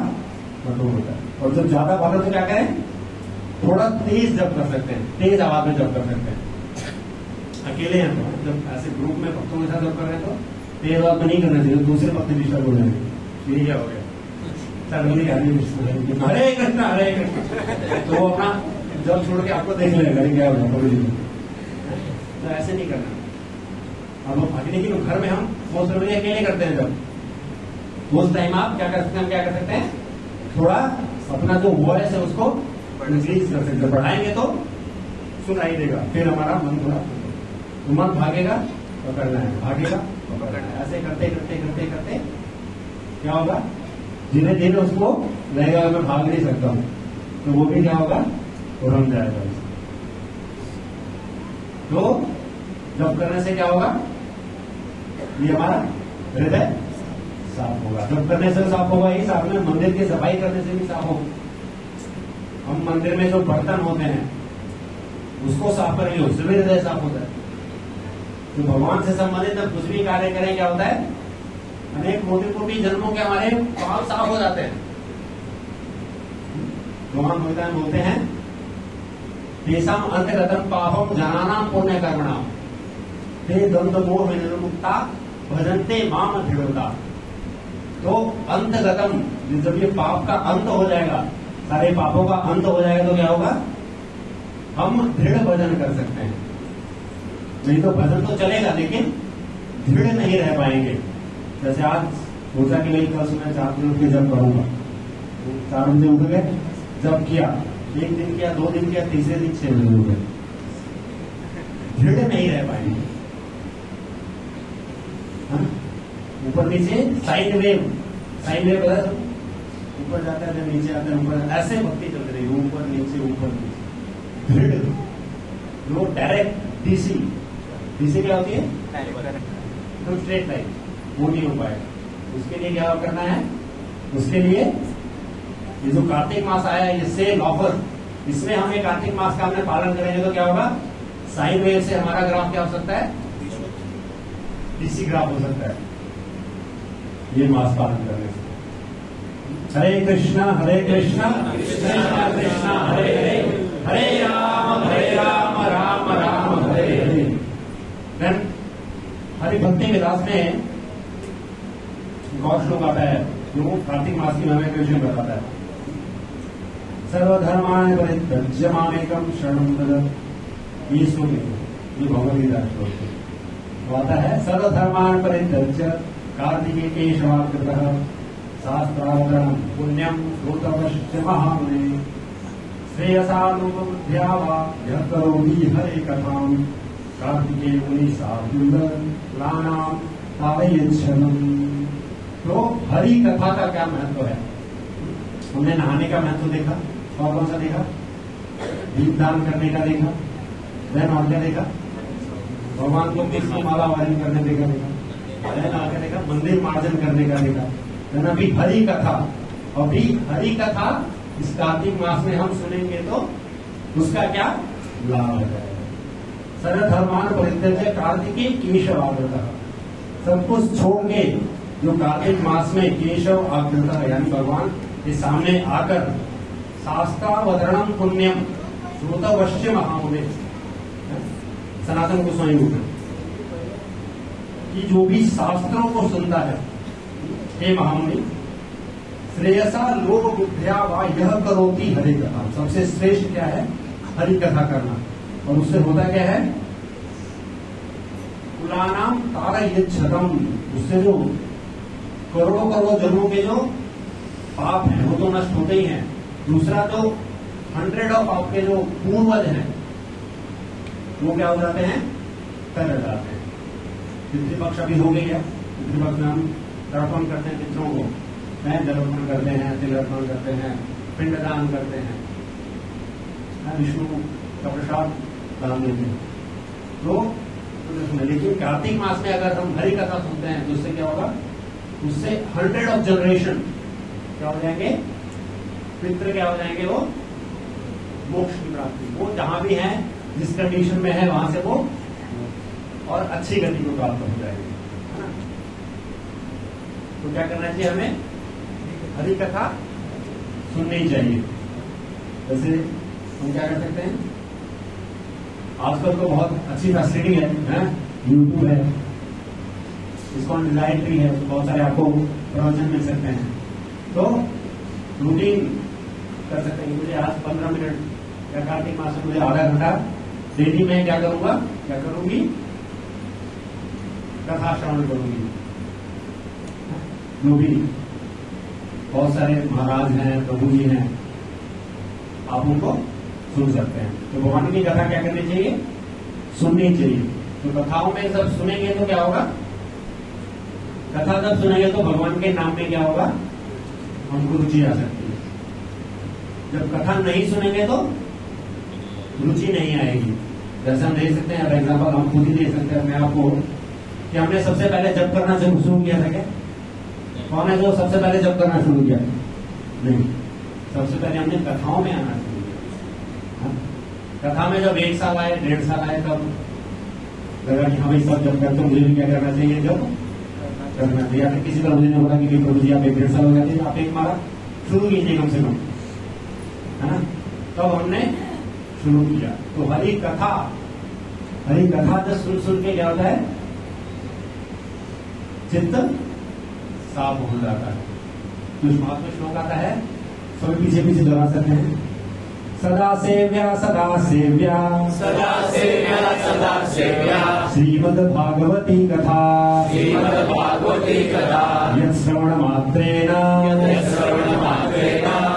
कंट्रोल होता है। और जब ज्यादा भागे तो क्या करें, थोड़ा तेज जप कर सकते हैं, तेज आवाज में जप कर सकते हैं। अकेले हैं तो, जब ऐसे ग्रुप में भक्तों के साथ जब कर रहे हैं तो तेज आवाज में नहीं करना चाहिए, दूसरे भक्त डिस्टर्ब हो जाएंगे। ये क्या हो गया, हरे कृष्णा हरे कृष्णा, तो वो अपना जब छोड़ के आपको देख लेगा क्या होगा पकड़ लीजिए। तो ऐसे नहीं करना। अब भागने की घर में हम वो सब अकेले करते हैं, जब उस टाइम आप क्या कर सकते हैं, क्या कर सकते हैं, थोड़ा अपना जो वॉइस है उसको इंक्रीज कर सकते हैं। बढ़ाएंगे तो सुनाई देगा, फिर हमारा मन थोड़ा मन भागेगा पकड़ना है, भागेगा पकड़ना है। ऐसे करते करते करते करते क्या होगा, धीरे धीरे उसको लगेगा मैं भाग नहीं सकता हूं, तो वो भी क्या होगा, उड़म जाएगा। तो जब करने से क्या होगा, ये हमारा हृदय साफ होगा। जब करने से साफ होगा, ही साफ में मंदिर की सफाई करने से भी साफ होगा। हम मंदिर में जो बर्तन होते हैं उसको साफ करेंगे, उससे भी हृदय साफ होता है। तो भगवान से संबंधित जब कुछ भी कार्य करें क्या होता है, अनेक कोटि जन्मों के हमारे पाप साफ हो जाते हैं। भगवान बोलते हैं तेषाम अंतगतम पापम जनानाम पुण्य कर्मणाम ते द्वंद्व मोह निर्मुक्ता भजन्ते माम दृढ़ता। तो अंतगतम, जब ये पाप का अंत हो जाएगा, सारे पापों का अंत हो जाएगा, तो क्या होगा, हम दृढ़ भजन कर सकते हैं। नहीं तो भजन तो चलेगा लेकिन दृढ़ नहीं रह पाएंगे। जैसे आज सोचा कि नहीं कल सुबह 4 दिन उठ के जब करूंगा, 4 बजे उठ गए, जब किया, 1 दिन किया, 2 दिन किया, तीसरे दिन 6 बजे उठ गए, दृढ़ नहीं रह पाएंगे। ऊपर नीचे साइन वेव बदल, ऊपर जाता है नीचे आता है, ऊपर, ऐसे भक्ति चल रही है, ऊपर नीचे ऊपर नीचे। दृढ़ जो डायरेक्ट डीसी क्या होती है, एकदम स्ट्रेट लाइन, वो नहीं हो पाएगा। उसके लिए क्या करना है, उसके लिए ये जो कार्तिक मास आया है, ये सेम ऑफर, इसमें हम ये कार्तिक मास का हमने पालन करेंगे तो क्या होगा, साइन वेव से हमारा ग्राफ क्या हो सकता है, डीसी ग्राफ हो सकता है, ये मास पालन करने से। हरे कृष्णा कृष्णा कृष्णा हरे हरे, हरे राम राम राम हरे हरे। हरि भक्ति विलास में गौर श्लोक आता है जो कार्तिक मास की हमें कृष्ण बताता है। सर्वधर्मान् परित्यज्य मामेकं शरणं व्रज, ये श्लोक ये भगवद्गीता श्लोक तो आता है। सर्वधर्मान् परित्यज्य कार्तिके केशवाकृतः शास्त्रावतरणं पुण्यं श्रोतवश्च महामुने श्रेयसा लोकबुद्ध्या वा यः करोति हरे कथाम् कार्तिके मुनि साधुलानाम तावयच्छनम्। तो हरि कथा का क्या महत्व है, हमने नहाने का महत्व देखा, और कौन सा देखा, दीपदान करने का देखा, देन और क्या देखा, भगवान को कृष्ण माला वारी करने देखा, देन आगे देखा मंदिर मार्जन करने का देखा, देन अभी हरि कथा। अभी हरि कथा इस कार्तिक मास में हम सुनेंगे तो उसका क्या लाभ है। सर्वधर्मान् परित्यज्य कार्तिके केशवाकृतः, सब कुछ छोड़ के जो कार्तिक मास में केशव आकृतः यानी भगवान के सामने आकर शास्त्रावतरणम पुण्यम श्रोतवश्च महामुने, सनातन गोस्वामी कि जो भी शास्त्रों को सुनता है, हे महामुनि, श्रेयसा लोक बुद्धिया वा यह करोति हरि कथा, सबसे श्रेष्ठ क्या है, हरि कथा करना। और उससे होता क्या है, कुलानाम तारयच्छतम, उससे जो करोड़ों करोड़ों जन्मों के जो पाप हैं वो तो नष्ट होते ही हैं। दूसरा जो 100 ऑफ आपके जो पूर्वज हैं वो क्या हो जाते हैं, तर जाते हैं। पितृपक्ष अभी हो गई है, पितृपक्ष में हम तर्पण करते हैं पितरों को, जल अर्पण करते हैं, तिल अर्पण करते हैं, पिंडदान करते हैं। विष्णु का प्रसाद दान देते हैं। तो लेकिन कार्तिक मास में अगर हम हरि कथा सुनते हैं तो उससे क्या होगा, उससे 100 ऑफ जनरेशन क्या हो जाएंगे, पितृ क्या हो जाएंगे, वो मोक्ष की प्राप्ति, वो जहां भी है जिस कंडीशन में है वहां से वो और अच्छी गति को प्राप्त हो जाएगी, है ना। तो क्या करना चाहिए, हमें हरि कथा सुननी चाहिए। जैसे हम क्या कर सकते हैं, आजकल तो बहुत अच्छी फैसिलिटी है, यूट्यूब है, इसको लाइब्रेरी है, तो बहुत सारे आपको प्रवचन मिल सकते हैं। तो रूटीन कर सकते हैं, मुझे आज 15 मिनट या कार्तिक मास में मुझे आधा घंटा डेली में क्या करूंगा, क्या करूंगी, कथा श्रवण करूंगी। जो भी बहुत सारे महाराज हैं, प्रभु जी हैं, आप उनको सुन सकते हैं। तो भगवान की कथा क्या करनी चाहिए, सुननी चाहिए। तो कथाओं में जब सुनेंगे तो क्या होगा, कथा जब सुनेंगे तो भगवान के नाम में क्या होगा, हमको रुचि आ सकती है। जब कथा नहीं सुनेंगे तो रुचि नहीं आएगी। जैसे हम देख सकते हैं, फॉर एग्जाम्पल हम खुद ही देख सकते हैं अपने आप को कि हमने सबसे पहले जप करना शुरू किया था क्या? कौन है जो सबसे पहले जप करना शुरू किया? नहीं, सबसे पहले हमने कथाओं में आना शुरू किया। कथा में जब 1 साल आए, 1.5 साल आए, तब लगा कि हमें सब जब करते, मुझे भी क्या करना चाहिए, जब करना चाहिए। या फिर किसी तरह मुझे नहीं होता कि प्रभु जी आप 1.5 साल हो जाते, आप एक मारा शुरू कीजिए कम से कम, है ना। तब हमने शुरू किया। तो हरि कथा जब सुन सुन के क्या होता है, चित्त साफ हो जाता है। तो इस बात में श्लोक आता है, सभी पीछे पीछे दोहरा सकते हैं। सदा सेव्या सदा सेव्या सदा सेव्या सदा सेव्या श्रीमद् भागवती कथा श्रीमद् भागवती कथा यश्रवण मात्रेण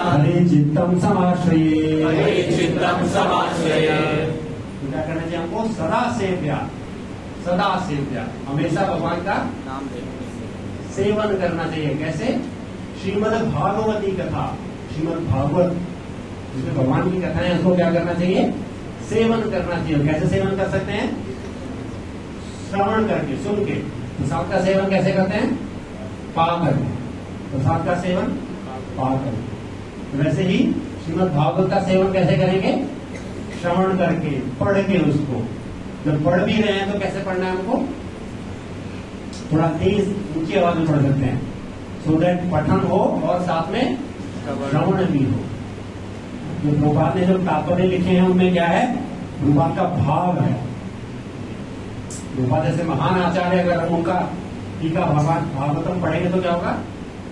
हरि चित्तम समाश्रये हरि चित्तम समाश्रये। तो क्या करना चाहिए हमको, सदा सेव्या हमेशा भगवान का नाम सेवन करना चाहिए। कैसे? श्रीमद् भागवती कथा, श्रीमद् भागवत जिसमें भगवान की कथा है, उसको क्या करना चाहिए, सेवन करना चाहिए। कैसे सेवन कर सकते हैं? श्रवण करके, सुन के। प्रसाद का सेवन कैसे करते हैं? पा करके। प्रसाद का सेवन पा करके। वैसे ही श्रीमद् भागवत का सेवन कैसे करेंगे? श्रवण करके, पढ़ के उसको। जब पढ़ भी रहे हैं तो कैसे पढ़ना है हमको, थोड़ा तेज ऊंची आवाज में पढ़ सकते हैं, सो दैट पठन हो और साथ में श्रवण भी हो। जो प्रभुपाद ने जो तात्पर्य लिखे हैं उनमें क्या है, प्रभुपाद का भाव है। प्रभुपाद जैसे महान आचार्य, अगर हम उनका टीका भागवतम पढ़ेंगे तो क्या होगा,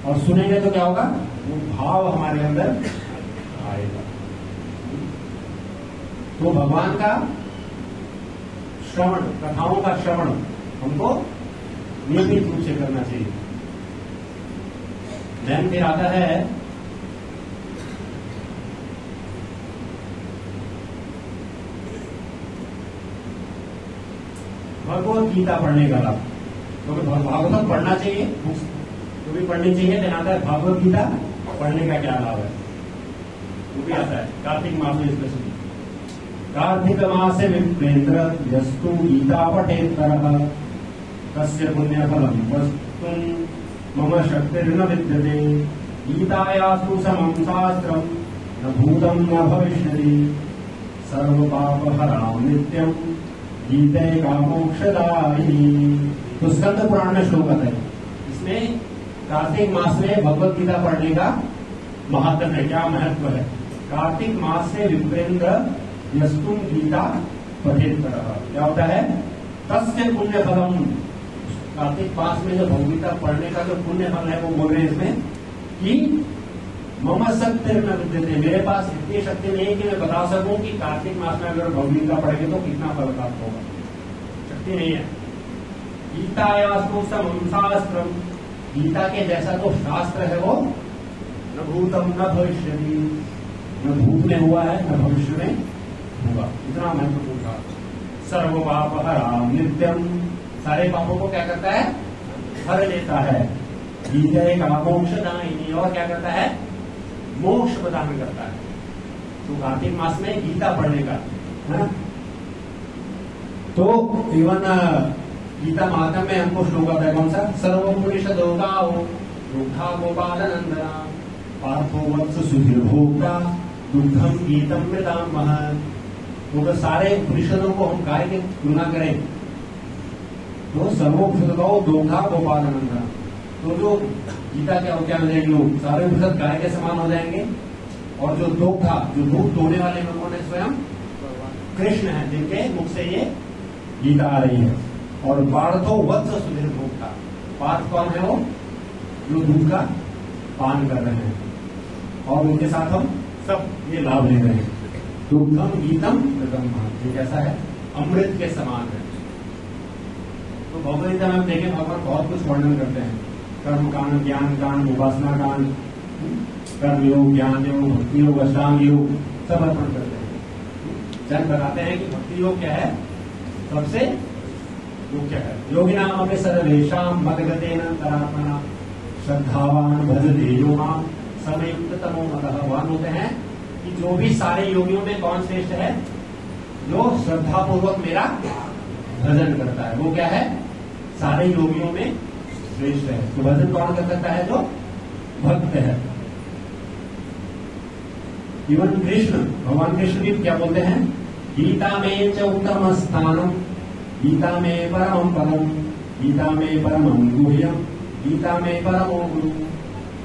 और सुनेंगे तो क्या होगा, वो भाव हमारे अंदर आएगा। तो भगवान का श्रवण, कथाओं का श्रवण हमको नियमित रूप से करना चाहिए। देन फिर आता है भगवत गीता पढ़ने का लाभ। तो भागवत पढ़ना चाहिए, तो भी पढ़नी चाहिए। देन आता है भागवत गीता पढ़ने का क्या लाभ है, वो भी आता है कार्तिक मास में स्पेशली। कार्तिक मास से विप्रेन्द्र यस्तु गीता पठेत्तरः तस्य पुण्यफलम् वस्तुं मम शक्तिर्न विद्यते। गीतायास्तु समं शास्त्रं न भूतं न भविष्यति सर्वपापहरां नित्यं गीतैका मोक्षदायिनी। तो स्कंद पुराण में श्लोक आता है, इसमें कार्तिक मास में भगवत गीता पढ़ने का महात्म है, क्या महत्व है। कार्तिक मास से विप्रेन्द्र यस्तुम गीता पठेत्तरः, क्या होता है, तस्य पुण्य फलम। कार्तिक मास में जो भगवगीता पढ़ने का जो पुण्य फल है वो बोल रहे हैं इसमें कि मम शक्तिर्न विद्यते, मेरे पास इतनी शक्ति नहीं है कि मैं बता सकूं कि कार्तिक मास में अगर भगवगीता पढ़ेंगे तो कितना फल प्राप्त होगा, शक्ति नहीं है। गीतायास्तु समं शास्त्रम, गीता के जैसा जो शास्त्र है वो न भूतम न भविष्यति, न भूत में हुआ है न भविष्य में होगा। इतना महत्वपूर्ण था। सर्व पाप हराम नित्यम, सारे पापों को क्या करता है, हर लेता है। गीता का मोक्षदायिनी, और क्या करता है, मोक्ष प्रदान करता है। तो कार्तिक मास में गीता पढ़ने का है ना। तो इवन गीता महात्म्य में हमको श्लोक आता है कौन सा, सर्वोपनिषदो गावो दुग्धा गोपालनंदना पार्थो वत्स सुधीर भोक्ता दुग्धम गीतम मृताम महत्। तो सारे उपनिषदों को हम गाय की तुलना करें तो सर्वोपनिषद गाओ दुग्धा गोपालनंदना, तो जो गीता क्या क्या हो जाएंगे लोग, सारे उपनिषद गाय के समान हो जाएंगे। और जो दुग्धा, जो दूध दोने वाले लोगों ने स्वयं कृष्ण है, जिनके मुख से ये गीता आ रही है। और पार्थो वत्स सुधीर भोक्ता, पार्थ कौन है, वो जो दूध का पान कर रहे हैं और उनके साथ हम सब ये लाभ ले रहे हैं। दुग्धम गीतम मृतम महत्, ये कैसा है, अमृत के समान है। तो भगवद गीता में हम देखें भगवान बहुत कुछ वर्णन करते हैं, कर्म कांड, ज्ञान कांड, उपासना कांड, कर्म योग, ज्ञान योग, भक्ति योग, अष्टांग योग सब अर्पण करते हैं। जन बताते हैं कि भक्ति योग क्या है, सबसे मुख्य है। योगी नाम अपने सर्वेशाम मदगतेन अंतरात्मना श्रद्धावान भजते यो माम समयुक्त तमो मतः। भगवान होते हैं कि जो भी सारे योगियों में कौन श्रेष्ठ है, जो श्रद्धा पूर्वक मेरा भजन करता है, वो क्या है, सारे योगियों में श्रेष्ठ है। तो भजन कौन कर सकता है, जो भक्त है। इवन कृष्ण, भगवान कृष्ण भी क्या बोलते हैं, गीता में च उत्तम स्थानम, गीता में परम पदम, गीता में परमं गुह्यम, गीता में परमो गुरु,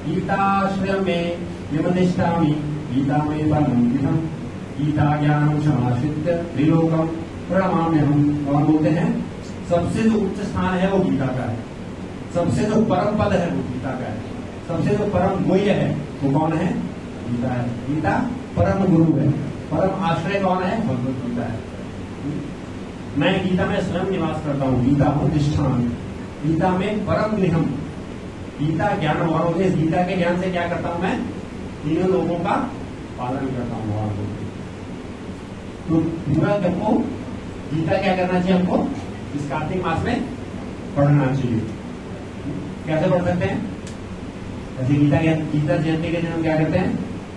गीताश्रय में विमनिष्ठामि, गीता में परमं गृहम, गीता ज्ञानम समाश्रित्य त्रिलोकम प्रणमाम्यहम्। और बोलते हैं सबसे जो उच्च स्थान है वो गीता का है, सबसे जो परम पद है वो गीता का है, सबसे जो परम गुह्य है वो कौन है, गीता है। गीता परम गुरु है, परम आश्रय कौन है, भगवत गीता है। मैं गीता में स्वयं निवास करता हूँ, गीता प्रतिष्ठान, गीता में परम गृहम, गीता ज्ञान और इस गीता के ज्ञान से क्या करता हूं मैं, तीनों लोगों का पालन करता हूँ। तो पूरा हमको गीता क्या करना चाहिए, हमको इस कार्तिक मास में पढ़ना चाहिए। कैसे पढ़ सकते हैं, ऐसे गीता जयंती के दिन हम क्या करते हैं,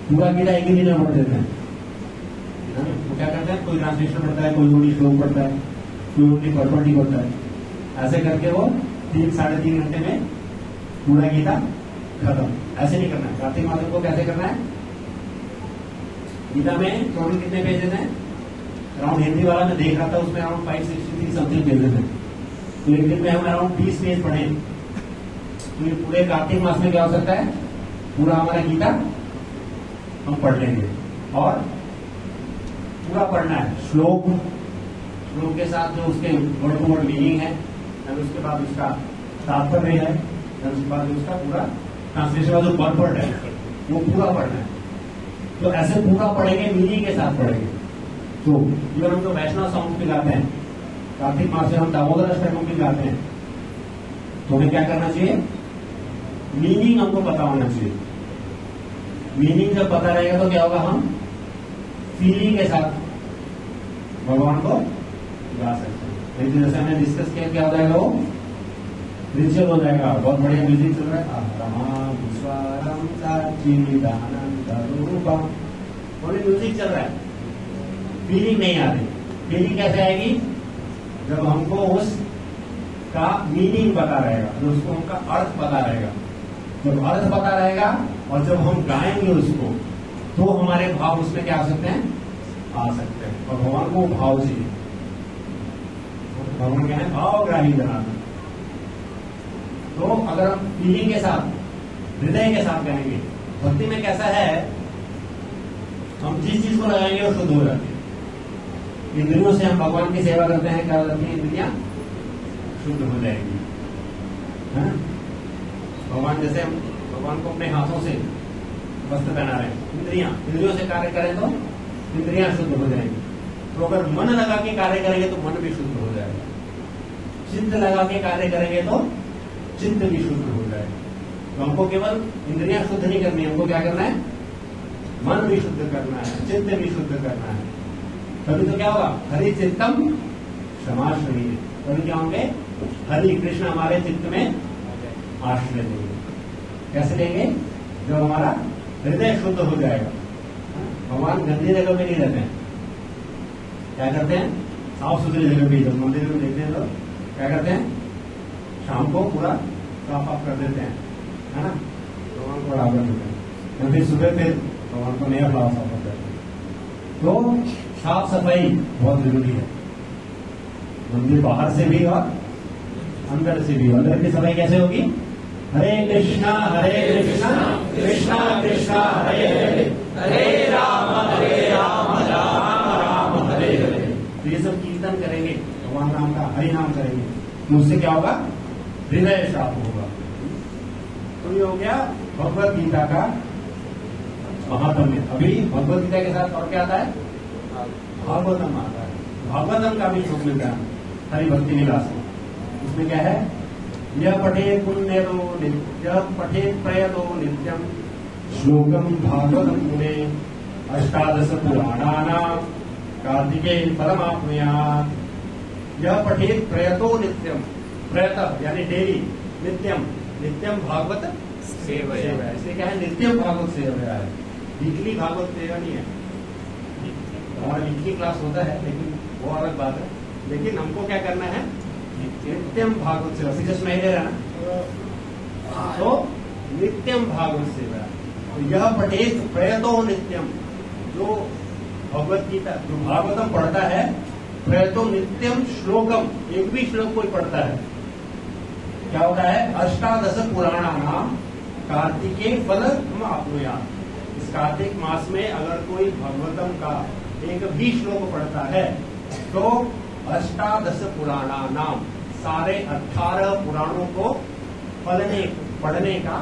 पूरा गीता एक ही दिन में पढ़ देते हैं। तो क्या करते हैं, कोई ट्रांसलेशन पढ़ता है, कोई ओडी श्लोक पढ़ता है, कोई ओडी प्रॉपर्टी पढ़ता है। ऐसे करके वो 3-3.5 घंटे में पूरा गीता खत्म। ऐसे नहीं करना है। कार्तिक मास को कैसे करना है, गीता में टोटल कितने पेजेस हैं, अराउंड हिंदी वाला मैं देख रहा था उसमें अराउंड 563 समथिंग पेजेस हैं। तो एक दिन में हम अराउंड 20 पेज पढ़े, तो ये पूरे कार्तिक मास में क्या हो सकता है, पूरा हमारा गीता हम पढ़ लेंगे। और पूरा पढ़ना है, श्लोक के साथ जो उसके वर्ड टू वर्ड मीनिंग है, और उसके बाद उसका तात्पर्य है, और उसके बाद उसका पूरा ट्रांसलेशन का जो वर्ड है वो पूरा पढ़ना है। तो ऐसे पूरा पढ़ेंगे, मीनिंग के साथ पढ़ेंगे। तो इवन हम जो वैष्णव सॉन्ग भी गाते हैं, कार्तिक मास में हम दामोदर अष्टकम भी गाते हैं, तो हमें क्या करना चाहिए, मीनिंग हमको पता होना चाहिए। मीनिंग जब पता रहेगा तो क्या होगा, हम फीलिंग के साथ भगवान को गा सकते हैं। लेकिन जैसे हमने डिस्कस किया, क्या हो जाएगा, वो रिचुअल हो जाएगा। बहुत बढ़िया म्यूजिक चल रहा है, म्यूजिक चल रहा है, फीलिंग नहीं आ रही। फीलिंग कैसे आएगी, जब हमको उसका मीनिंग पता रहेगा, जब उसको उनका अर्थ पता रहेगा। जब अर्थ पता रहेगा और जब हम गाएंगे उसको, तो हमारे भाव उसमें क्या आ सकते हैं, आ सकते हैं। और भगवान को भाव चाहिए, भगवान क्या है, भावग्राही बनाना। तो अगर हम फीलिंग के साथ, हृदय के साथ गाएंगे, भक्ति में कैसा है, हम जिस चीज को लगाएंगे वो शुद्ध हो जाती है। इंद्रियों से हम भगवान की सेवा करते हैं, क्या हो जाती है, इंद्रियां शुद्ध हो जाएंगी, है? भगवान जैसे हम भगवान को अपने हाथों से वस्त्र पहना रहे हैं, इंद्रियों से कार्य करें तो इंद्रियां शुद्ध हो जाएंगी। तो अगर मन लगा के कार्य करेंगे तो मन भी शुद्ध हो जाएगा, चित्त लगा के कार्य करेंगे तो चित्त भी शुद्ध हो जाएगा। तो हमको केवल इंद्रियां शुद्ध नहीं करनी, हमको क्या करना है, मन भी शुद्ध करना है, चित्त भी शुद्ध करना है। तभी तो क्या होगा, हरि चित्तम समाश्रय, तभी क्या होंगे, हरि कृष्ण हमारे चित्त में आश्रय देंगे। कैसे देंगे, जब हमारा हृदय शुद्ध हो जाएगा। भगवान गंदी जगह पे नहीं रहते हैं। क्या करते हैं? साफ सुथरी जगह पे, जब मंदिर में देखते हैं तो क्या करते हैं? शाम को पूरा साफ साफ कर देते हैं, है ना, भगवान को बराबर देते हैं, फिर सुबह फिर भगवान को नया फ्लावर साफ करते हैं। तो साफ सफाई बहुत जरूरी है, मंदिर बाहर से भी और अंदर से भी। अंदर की सफाई कैसे होगी? हरे कृष्णा कृष्णा कृष्णा हरे हरे, हरे राम राम राम हरे हरे। तो ये सब कीर्तन करेंगे, भगवान राम का हरि नाम करेंगे, तो उससे क्या होगा? हृदय साफ होगा। तो ये हो गया भगवत गीता का महात्म्य। अभी भगवत गीता के साथ और क्या आता है? भागवतम आता है। भागवतम का भी श्लोक मिलता है हरि भक्ति विलास में। उसमें क्या है? यह पठे पुण्यतो नित्यं पठे प्रयतो नित्यम श्लोकम भागवतम मुने अष्टादश पुराणानां कार्तिके परमाप्नुयात्। यह पठे प्रयतो नित्यम, प्रयत यानी डेली, नित्यम नित्यम भागवत सेवा, इसलिए क्या है? नित्यम भागवत सेवा है, वीकली भागवत सेवा नहीं है। हमारा वीकली क्लास होता है लेकिन वो अलग बात है। लेकिन हमको क्या करना है? नित्यम भागवत सेवा। सिर्फ में ही रहना, तो नित्यम भागवत सेवा। तो यह पठेत प्रयतो नित्यम, जो भगवत गीता जो भागवतम पढ़ता है, प्रयतो नित्यम श्लोकम, एक भी श्लोक कोई पढ़ता है, क्या होता है? अष्टादश पुराणानां कार्तिके फल आपनुयात्। इस कार्तिक मास में अगर कोई भागवतम का एक भी श्लोक पढ़ता है तो अष्टादश पुराणानां, सारे 18 पुराणों को पढ़ने का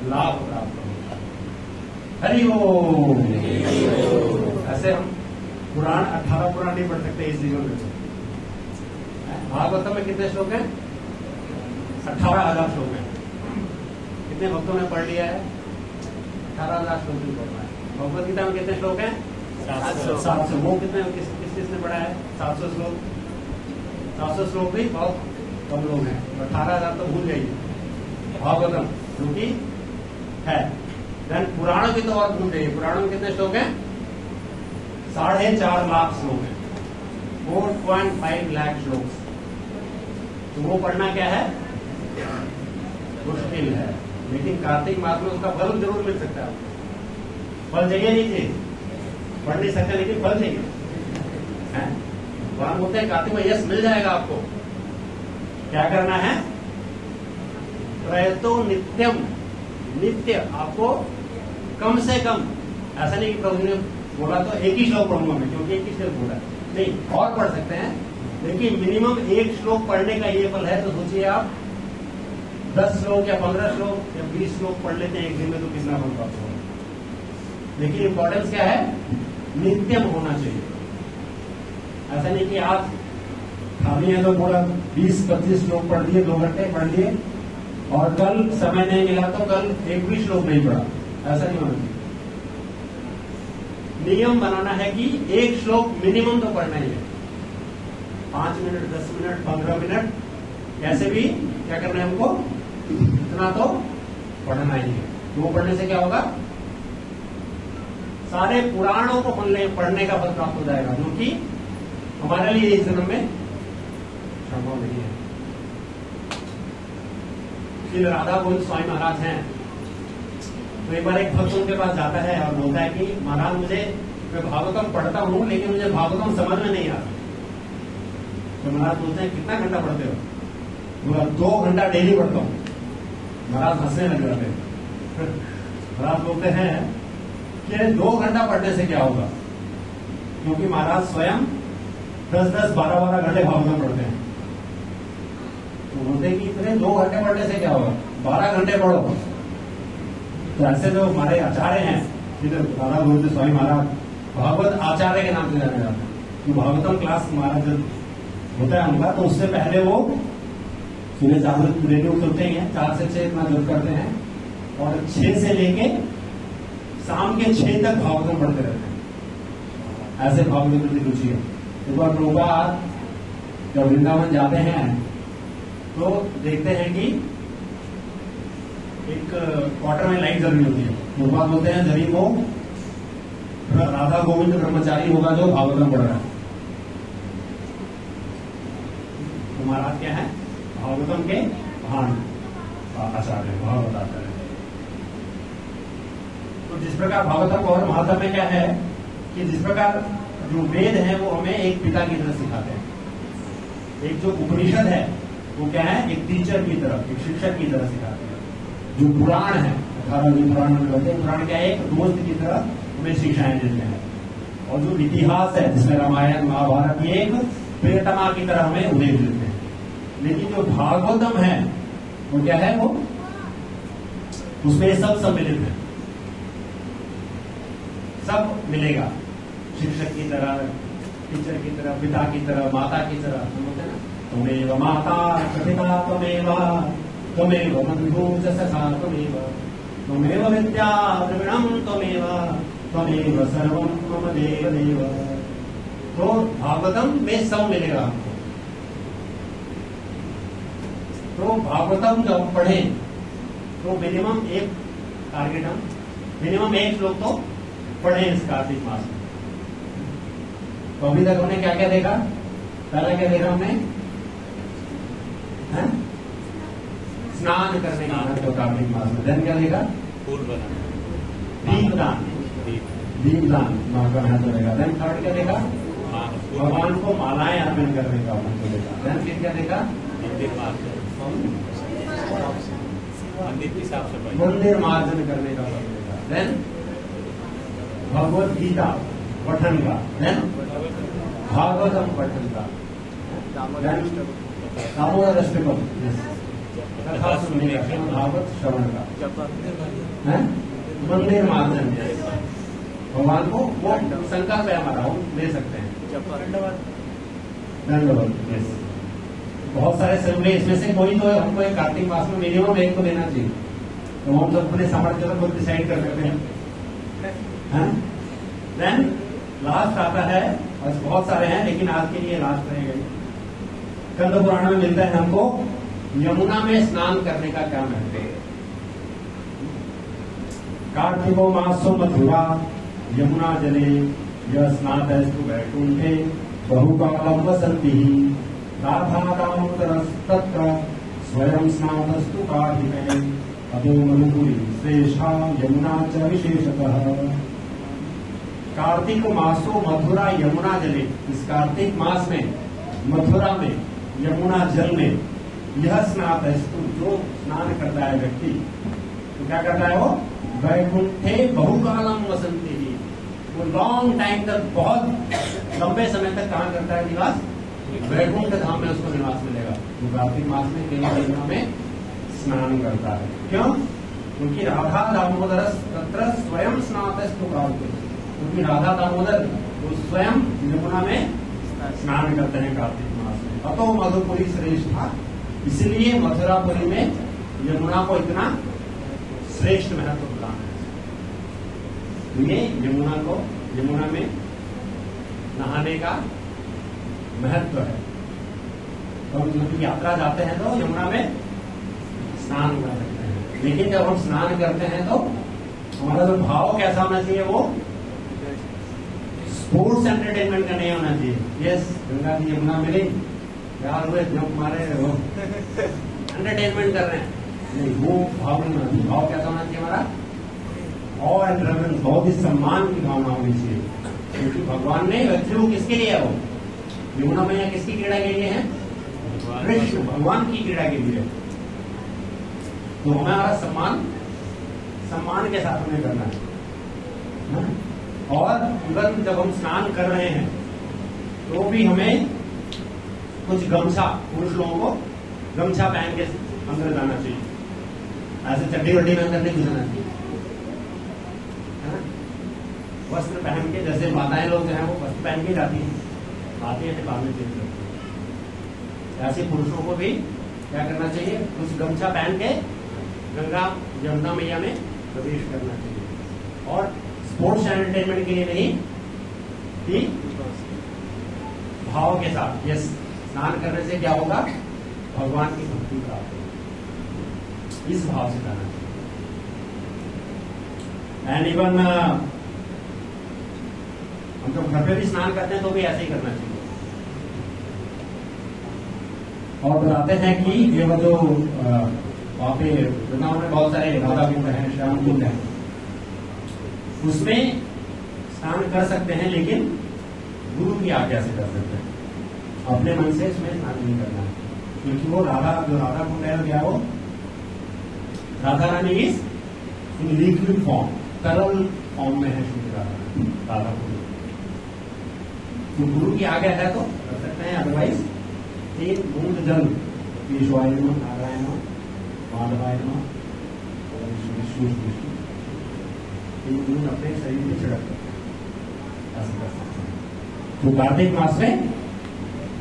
लाभ प्राप्त होता है। हरि ओम। ऐसे हम पुराण 18 पुराण नहीं पढ़ सकते इस जीवन में। भागवतम में कितने श्लोक हैं? 18,000 श्लोक हैं। कितने भक्तों ने पढ़ लिया है? 18,000 श्लोक भी पढ़ रहा है। भगवत गीता में कितने श्लोक हैं? 700। वो कितने किसने पढ़ा है? 700 श्लोक। 700 श्लोक भी बहुत कम लोग हैं। 18,000 तो भूल जाइए। भागवतम क्योंकि है, देन पुराणों की तो और भूल जाइए। पुराणों में कितने श्लोक हैं? 4.5 लाख श्लोक हैं, 4.5 लाख श्लोक। तो वो पढ़ना क्या है? मुश्किल है, लेकिन कार्तिक मास में उसका फल जरूर मिल सकता है। फल चाहिए नहीं चाहिए? पढ़ नहीं सकते लेकिन फल चाहिए। भगवान बोलते हैं कार्तिक में यश मिल जाएगा आपको। क्या करना है? प्रयतो नित्यम, नित्य आपको कम से कम, ऐसा नहीं कि प्रभु ने बोला तो एक ही श्लोक पढ़ूंगा मैं क्योंकि एक ही श्लोक बोला, नहीं, और पढ़ सकते हैं, लेकिन मिनिमम एक श्लोक पढ़ने का ये फल है। तो सोचिए आप 10 श्लोक या 15 श्लोक या 20 श्लोक पढ़ लेते हैं एक दिन में तो कितना फल प्राप्त होगा। लेकिन इंपॉर्टेंस क्या है? नित्यम होना चाहिए। ऐसा नहीं कि आज खाली है तो पूरा 20-25 श्लोक पढ़ दिए, 2 घंटे पढ़ लिए, और कल समय नहीं मिला तो कल एक भी श्लोक नहीं पढ़ा। ऐसा नहीं होना चाहिए। नियम बनाना है कि एक श्लोक मिनिमम तो पढ़ना ही है। 5 मिनट, 10 मिनट, 15 मिनट, कैसे भी क्या करना है हमको? इतना तो पढ़ना ही है। तो वो पढ़ने से क्या होगा? सारे पुराणों को पढ़ने का फल प्राप्त हो जाएगा, क्योंकि हमारे लिए इस जन्म में संभव नहीं है। श्री राधा गोविंद स्वामी महाराज हैं, तो एक बार एक भक्त उनके पास जाता है और बोलता है कि महाराज मैं भागवतम पढ़ता हूँ लेकिन मुझे भागवतम समझ में नहीं आता। तो महाराज बोलते हैं कितना घंटा पढ़ते हो? बोला 2 घंटा डेली पढ़ता हूँ। महाराज हंसने लग जाते हैं। महाराज बोलते हैं कि 2 घंटा पढ़ने से क्या होगा? क्योंकि महाराज स्वयं 10-10, 12-12 घंटे भागवतम पढ़ते हैं। तो बोलते हैं कि इतने 2 घंटे पढ़ने से क्या होगा? 12 घंटे पढ़ो। तो ऐसे जो हमारे आचार्य हैं, जिधर राधा गोविंद स्वामी महाराज भागवत आचार्य के नाम से जाने जाते हैं, तो भागवतम क्लास महाराज जब होता है उनका, तो उससे पहले वो सुबह जागृत रेडियो सुनते ही हैं, 4 से 6 इतना जब करते हैं, और 6 से लेके शाम के 6 तक भागवतम पढ़ते रहते हैं। ऐसे भागवत प्रति रुचि है। एक बार प्रभुपाद जब वृंदावन जाते हैं तो देखते हैं कि एक क्वार्टर में लाइट जल रही होती है। प्रभुपाद बोलते हैं जरी वो राधा गोविंद ब्रह्मचारी होगा जो भागवतम पढ़ रहा है। तो महाराज क्या है? भागवतम के भान आचार्य, भागवत आचार्य। तो जिस प्रकार भागवतम और महात्म में क्या है कि जिस प्रकार जो वेद है वो हमें एक पिता की तरह सिखाते हैं, एक जो उपनिषद है वो क्या है? एक टीचर की तरह, एक शिक्षक की तरह सिखाते हैं। जो पुराण है, 18 जो पुराण में कहते हैं, पुराण क्या है? एक दोस्त की तरह हमें शिक्षाएं देते हैं। और जो इतिहास है जिसमें रामायण महाभारत, ये एक प्रियतमा की तरह हमें उपदेश देते हैं। लेकिन जो भागवतम है वो क्या है? वो उसमें सब सम्मिलित है, सब मिलेगा, शिक्षक की तरह, टीचर की तरह, पिता की तरह, माता की तरह। समझते ना? त्वमेव माता पिता त्वमेव, त्वमेव बंधु च सखा त्वमेव, त्वमेव विद्या द्रविणम त्वमेव, त्वमेव सर्वं मम देव देव। तो भागवतम में सब मिलेगा हमको। तो भागवतम जब हम पढ़ें तो मिनिमम एक टारगेट, हम मिनिमम एक श्लोक तो पढ़े इस कार्तिक मास में। तो अभी तक हमने क्या क्या देखा? पहला क्या देखा हमने? स्नान करने का महत्व कार्तिक मास में। देन क्या देखा? दीपदान, दीपदान का महत्व देखा। देन थर्ड क्या देखा? भगवान को मालाएं अर्पण करने का महत्व देखा। देन फिर क्या देखा? मंदिर मार्जन करने का महत्व देखा। देन भगवत गीता पठन का, देन भागवतम पठन का, दामोदर अष्टकम कथा सुनने का, भागवत श्रवण का, मंदिर मार्जन, भगवान को वो संकल्प है हमारा, हम ले सकते हैं। दंडवत। बहुत सारे सेलिब्रेट, इसमें से कोई तो हमको एक कार्तिक मास में मिनिमम एक तो देना चाहिए। तो हम सब अपने सामर्थ्य को खुद डिसाइड कर सकते हैं। देन लास्ट आता है, बस बहुत सारे हैं लेकिन आज के लिए लास्ट रहेगा। कंद पुराण में मिलता है हमको यमुना में स्नान करने का क्या महत्व है। कार्तिको मासो मधुरा यमुना जले यह स्नातस्तु वैकुंठे बहुकालम वसंति राधादामोदरस्तत्र स्वयं स्नातस्तु कार्तिके अतो मनुपुरी श्रेष्ठा यमुना च विशेषतः। कार्तिक मासो मथुरा यमुना जले, इस कार्तिक मास में मथुरा में यमुना जल में यह स्नातस्तु, जो स्नान करता है व्यक्ति तो क्या करता है? वो वैकुंठे बहुकालम वसंति, वो लॉन्ग टाइम तक, बहुत लंबे समय तक कहाँ करता है निवास? वैकुंठ धाम में उसको निवास मिलेगा। वो कार्तिक मास में केवल यमुना में स्नान करता है। क्यों? क्योंकि राधा दामोदर तत्र स्वयं स्नातस्तु कार्तिक, क्योंकि राधा दामोदर वो स्वयं यमुना में स्नान करते हैं कार्तिक मास में। अतो मधुपुरी श्रेष्ठा, इसलिए मथुरापुरी में यमुना को इतना श्रेष्ठ महत्व प्रदान है। ये यमुना में नहाने का महत्व है। तो हम जब यात्रा जाते हैं तो यमुना में स्नान कर सकते हैं, लेकिन जब हम स्नान करते हैं तो हमारा जो भाव कैसा होना चाहिए? वो स्पोर्ट्स एंटरटेनमेंट का नहीं होना चाहिए। यस, गंगा जी यमुना मिली, यार हुए जब मारे वो एंटरटेनमेंट कर रहे हैं, नहीं, वो भाव नहीं होना चाहिए। भाव कैसा होना चाहिए हमारा? और रेवरेंस, बहुत ही सम्मान की भावना होनी चाहिए। क्योंकि भगवान ने व्यक्ति किसके लिए है? वो यमुना मैया किसकी क्रीड़ा के लिए है? कृष्ण भगवान की क्रीड़ा के लिए। तो हमारा सम्मान के साथ हमें करना है। और तुरंत जब हम स्नान कर रहे हैं तो भी हमें कुछ गमछा, पुरुष लोगों को गमछा पहन के अंदर जाना चाहिए। ऐसे चड्डी वड्डी में अंदर नहीं घुसना चाहिए, है ना? वस्त्र पहन के, जैसे माताएं लोग जो है वो वस्त्र पहन के जाती हैं, आती है बाद में चेंज करती है। ऐसे पुरुषों को भी क्या करना चाहिए? कुछ गमछा पहन के गंगा यमुना मैया में प्रवेश करना चाहिए। और स्पोर्ट्स एंटरटेनमेंट के लिए नहीं, कि भाव के साथ। ये स्नान करने से क्या होगा? भगवान की भक्ति प्राप्त होगी, इस भाव से करना चाहिए। एंड इवन हम तो घर पे भी स्नान करते हैं तो भी ऐसे ही करना चाहिए। और बताते हैं कि ये वो जो वहाँ पे वृंदावन में बहुत सारे राधा कुंड हैं, श्याम कुंड हैं, उसमें स्नान कर सकते हैं, लेकिन गुरु की आज्ञा से कर सकते हैं। अपने मन से इसमें स्नान नहीं करना है, क्योंकि वो राधा कुंड है, क्या वो Radha Rani is in liquid form, तरल फॉर्म में है श्री राधा कुंड। तो गुरु की आज्ञा है तो कर सकते हैं, अदरवाइज 3 बूंद जल ईश्वाय नमः, नारायण माधवाय नमः, विष्णु 3 बूंद अपने शरीर में छिड़क ऐसा कर सकते हैं। तो कार्तिक मास में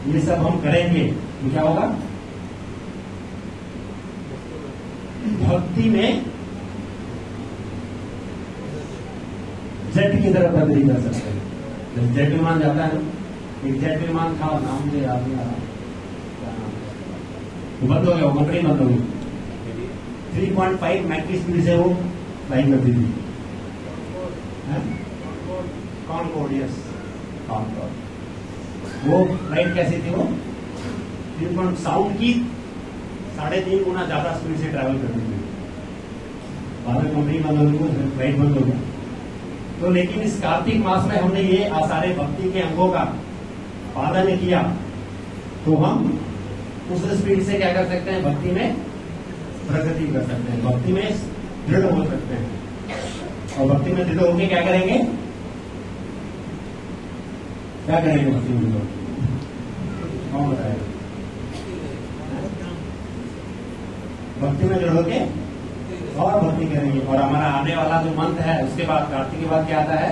ये सब हम करेंगे तो क्या होगा? भक्ति में जेट की तरह प्रगति कर सकते हैं। जब जेट विमान जाता है, एक जेट विमान था, नाम मुझे याद नहीं आ रहा, बंद हो गया, वो कंपनी बंद हो गई। 3.5 मैक की स्पीड से वो फ्लाइंग करती थी। Concorde, yes Concorde. वो फ्लाइट कैसी थी? वो साउंड की 3.5 गुना ज्यादा स्पीड से ट्रैवल करती थी। बाद में कंपनी बंद हो गई, फ्लाइट बंद हो गया। तो लेकिन इस कार्तिक मास में हमने ये आसारे भक्ति के अंगों का पालन किया, तो हम उस स्पीड से क्या कर सकते हैं? भक्ति में प्रगति कर सकते हैं, भक्ति में दृढ़ हो सकते हैं। और भक्ति में दृढ़ होकर क्या करेंगे? क्या करेंगे भक्ति में? कौन बताएगा? भक्ति में दृढ़ होके और भक्ति करेंगे। और हमारा आने वाला जो मंत्र है, उसके बाद कार्तिक के बाद क्या आता है?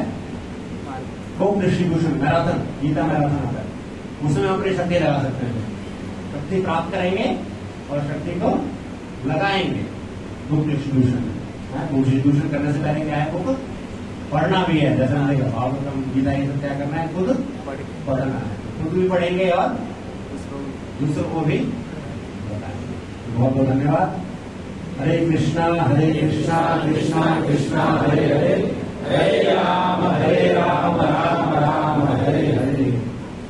Book distribution marathon, Gita marathon आता है। उसमें हम अपनी शक्ति लगा सकते हैं, शक्ति प्राप्त करेंगे और शक्ति को लगाएंगे। बुक डिस्ट्रीब्यूशन, बुक डिस्ट्रीब्यूशन करने से पहले क्या है? बुक पढ़ना भी है, जैसे हमारे भागवतम गीता ये सब क्या करना है? खुद पढ़ना है, खुद भी पढ़ेंगे और दूसरों को भी बताएंगे। बहुत बहुत धन्यवाद। हरे कृष्णा कृष्णा कृष्णा हरे हरे, हरे राम